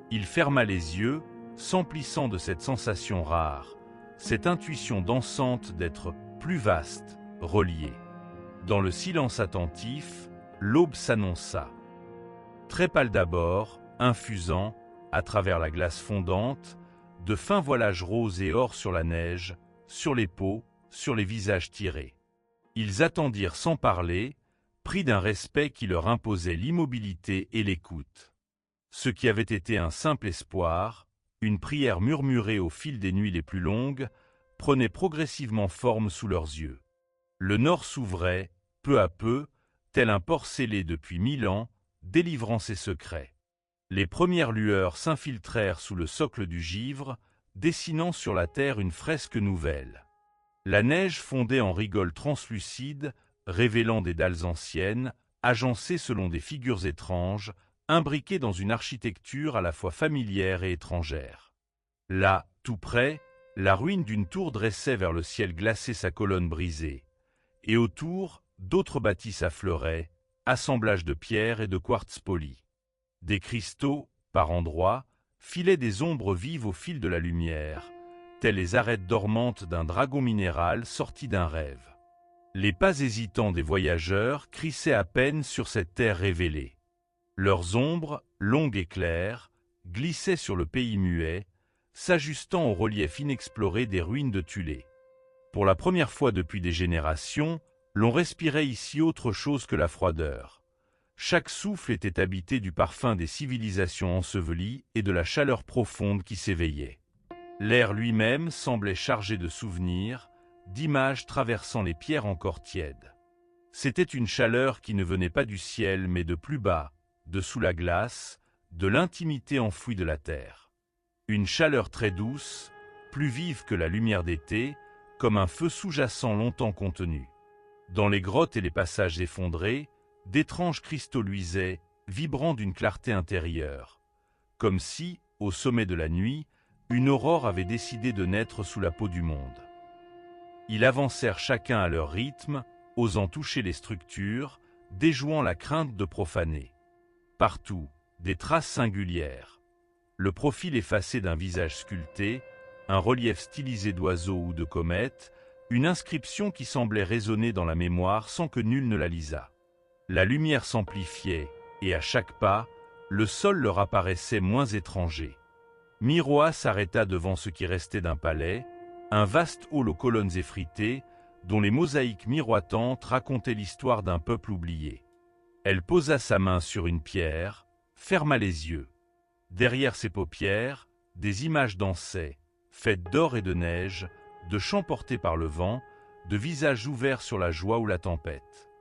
Il ferma les yeux, s'emplissant de cette sensation rare, cette intuition dansante d'être plus vaste, relié. Dans le silence attentif, l'aube s'annonça. Très pâle d'abord, infusant, à travers la glace fondante, de fins voilages roses et or sur la neige, sur les peaux, sur les visages tirés. Ils attendirent sans parler, pris d'un respect qui leur imposait l'immobilité et l'écoute. Ce qui avait été un simple espoir, une prière murmurée au fil des nuits les plus longues, prenait progressivement forme sous leurs yeux. Le nord s'ouvrait, peu à peu, tel un port scellé depuis 1000 ans, délivrant ses secrets. Les premières lueurs s'infiltrèrent sous le socle du givre, dessinant sur la terre une fresque nouvelle. La neige fondait en rigoles translucides, révélant des dalles anciennes, agencées selon des figures étranges, imbriquées dans une architecture à la fois familière et étrangère. Là, tout près, la ruine d'une tour dressait vers le ciel glacé sa colonne brisée, et autour, d'autres bâtisses affleuraient, assemblages de pierres et de quartz poli. Des cristaux, par endroits, filaient des ombres vives au fil de la lumière, telles les arêtes dormantes d'un dragon minéral sorti d'un rêve. Les pas hésitants des voyageurs crissaient à peine sur cette terre révélée. Leurs ombres, longues et claires, glissaient sur le pays muet, s'ajustant au relief inexploré des ruines de Thulé. Pour la première fois depuis des générations, l'on respirait ici autre chose que la froideur. Chaque souffle était habité du parfum des civilisations ensevelies et de la chaleur profonde qui s'éveillait. L'air lui-même semblait chargé de souvenirs, d'images traversant les pierres encore tièdes. C'était une chaleur qui ne venait pas du ciel mais de plus bas, de sous la glace, de l'intimité enfouie de la terre. Une chaleur très douce, plus vive que la lumière d'été, comme un feu sous-jacent longtemps contenu. Dans les grottes et les passages effondrés, d'étranges cristaux luisaient, vibrant d'une clarté intérieure, comme si, au sommet de la nuit, une aurore avait décidé de naître sous la peau du monde. Ils avancèrent chacun à leur rythme, osant toucher les structures, déjouant la crainte de profaner. Partout, des traces singulières. Le profil effacé d'un visage sculpté, un relief stylisé d'oiseaux ou de comètes, une inscription qui semblait résonner dans la mémoire sans que nul ne la lisât. La lumière s'amplifiait, et à chaque pas, le sol leur apparaissait moins étranger. Miroa s'arrêta devant ce qui restait d'un palais, un vaste hall aux colonnes effritées, dont les mosaïques miroitantes racontaient l'histoire d'un peuple oublié. Elle posa sa main sur une pierre, ferma les yeux. Derrière ses paupières, des images dansaient, faites d'or et de neige, de chants portés par le vent, de visages ouverts sur la joie ou la tempête.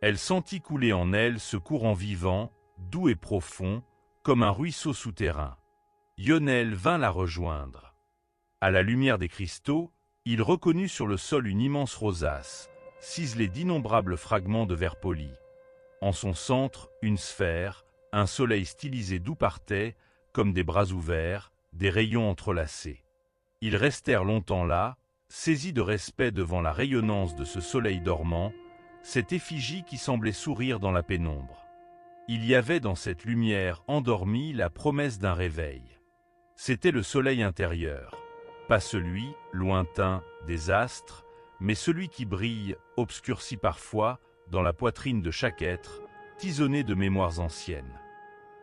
Elle sentit couler en elle ce courant vivant, doux et profond, comme un ruisseau souterrain. Yonel vint la rejoindre. À la lumière des cristaux, il reconnut sur le sol une immense rosace, ciselée d'innombrables fragments de verre poli. En son centre, une sphère, un soleil stylisé d'où partaient, comme des bras ouverts, des rayons entrelacés. Ils restèrent longtemps là, saisis de respect devant la rayonnance de ce soleil dormant, cette effigie qui semblait sourire dans la pénombre. Il y avait dans cette lumière endormie la promesse d'un réveil. C'était le soleil intérieur, pas celui, lointain, des astres, mais celui qui brille, obscurci parfois, dans la poitrine de chaque être, tisonné de mémoires anciennes.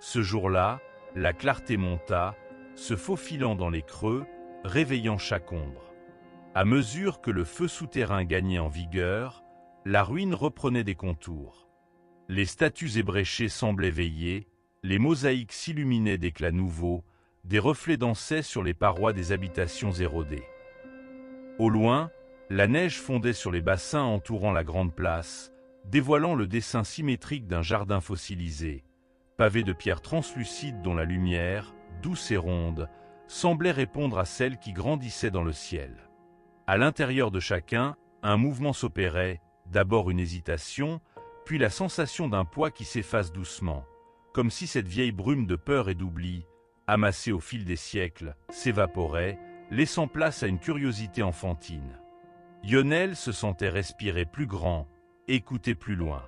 Ce jour-là, la clarté monta, se faufilant dans les creux, réveillant chaque ombre. À mesure que le feu souterrain gagnait en vigueur, la ruine reprenait des contours. Les statues ébréchées semblaient veiller, les mosaïques s'illuminaient d'éclats nouveaux, des reflets dansaient sur les parois des habitations érodées. Au loin, la neige fondait sur les bassins entourant la grande place, dévoilant le dessin symétrique d'un jardin fossilisé, pavé de pierres translucides dont la lumière, douce et ronde, semblait répondre à celle qui grandissait dans le ciel. À l'intérieur de chacun, un mouvement s'opérait, d'abord une hésitation, puis la sensation d'un poids qui s'efface doucement, comme si cette vieille brume de peur et d'oubli, amassée au fil des siècles, s'évaporait, laissant place à une curiosité enfantine. Yonel se sentait respirer plus grand, écouter plus loin.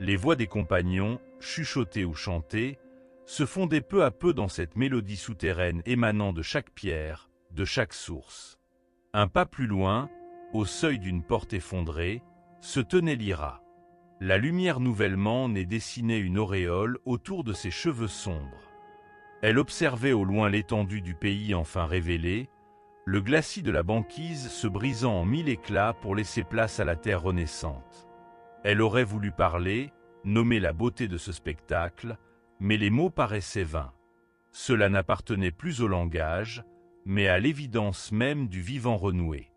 Les voix des compagnons, chuchotées ou chantées, se fondaient peu à peu dans cette mélodie souterraine émanant de chaque pierre, de chaque source. Un pas plus loin, au seuil d'une porte effondrée, se tenait Lyra. La lumière nouvellement née dessinait une auréole autour de ses cheveux sombres. Elle observait au loin l'étendue du pays enfin révélé, le glacis de la banquise se brisant en 1000 éclats pour laisser place à la terre renaissante. Elle aurait voulu parler, nommer la beauté de ce spectacle, mais les mots paraissaient vains. Cela n'appartenait plus au langage, mais à l'évidence même du vivant renoué.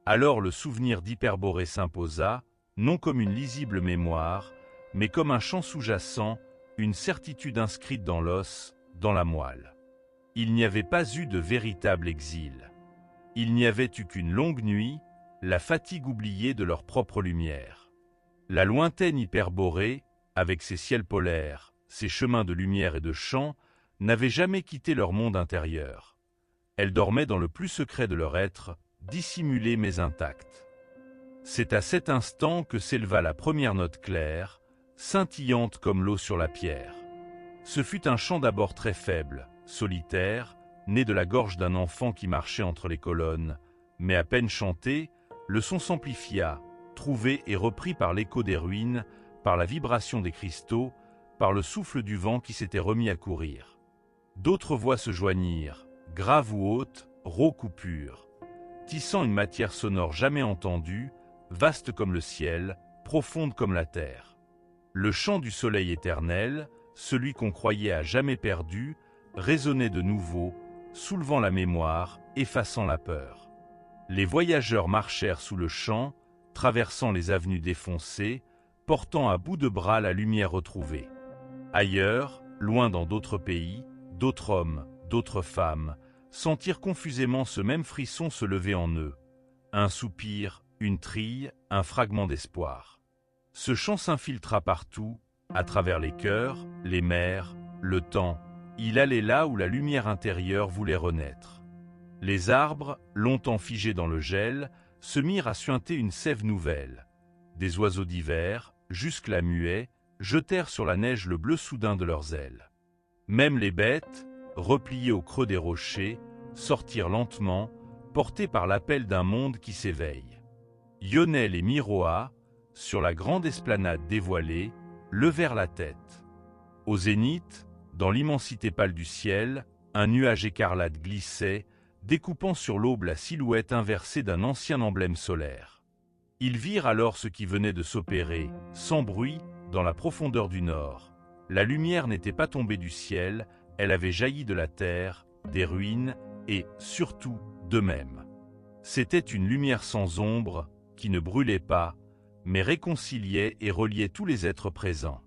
Alors le souvenir d'Hyperborée s'imposa, non comme une lisible mémoire, mais comme un chant sous-jacent, une certitude inscrite dans l'os, dans la moelle. Il n'y avait pas eu de véritable exil. Il n'y avait eu qu'une longue nuit, la fatigue oubliée de leur propre lumière. La lointaine Hyperborée, avec ses ciels polaires, ses chemins de lumière et de chant, n'avait jamais quitté leur monde intérieur. Elle dormait dans le plus secret de leur être, dissimulée mais intacte. C'est à cet instant que s'éleva la première note claire, scintillante comme l'eau sur la pierre. Ce fut un chant d'abord très faible, solitaire, né de la gorge d'un enfant qui marchait entre les colonnes, mais à peine chanté, le son s'amplifia, trouvé et repris par l'écho des ruines, par la vibration des cristaux, par le souffle du vent qui s'était remis à courir. D'autres voix se joignirent, graves ou hautes, rauques ou pures, tissant une matière sonore jamais entendue, vaste comme le ciel, profonde comme la terre. Le chant du soleil éternel, celui qu'on croyait à jamais perdu, résonnait de nouveau, soulevant la mémoire, effaçant la peur. Les voyageurs marchèrent sous le chant, traversant les avenues défoncées, portant à bout de bras la lumière retrouvée. Ailleurs, loin dans d'autres pays, d'autres hommes, d'autres femmes, sentirent confusément ce même frisson se lever en eux. Un soupir, une trille, un fragment d'espoir. Ce chant s'infiltra partout, à travers les cœurs, les mers, le temps. Il allait là où la lumière intérieure voulait renaître. Les arbres, longtemps figés dans le gel, se mirent à suinter une sève nouvelle. Des oiseaux d'hiver, jusque-là muets, jetèrent sur la neige le bleu soudain de leurs ailes. Même les bêtes, repliées au creux des rochers, sortirent lentement, portées par l'appel d'un monde qui s'éveille. Lionel et Miroa, sur la grande esplanade dévoilée, levèrent la tête. Au zénith, dans l'immensité pâle du ciel, un nuage écarlate glissait, découpant sur l'aube la silhouette inversée d'un ancien emblème solaire. Ils virent alors ce qui venait de s'opérer, sans bruit, dans la profondeur du nord. La lumière n'était pas tombée du ciel, elle avait jailli de la terre, des ruines, et, surtout, d'eux-mêmes. C'était une lumière sans ombre, qui ne brûlait pas, mais réconciliait et reliait tous les êtres présents.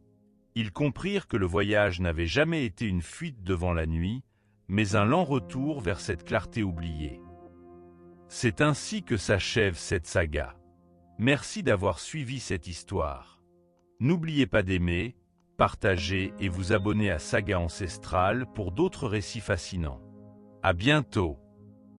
Ils comprirent que le voyage n'avait jamais été une fuite devant la nuit, mais un lent retour vers cette clarté oubliée. C'est ainsi que s'achève cette saga. Merci d'avoir suivi cette histoire. N'oubliez pas d'aimer, partager et vous abonner à Saga Ancestrale pour d'autres récits fascinants. À bientôt.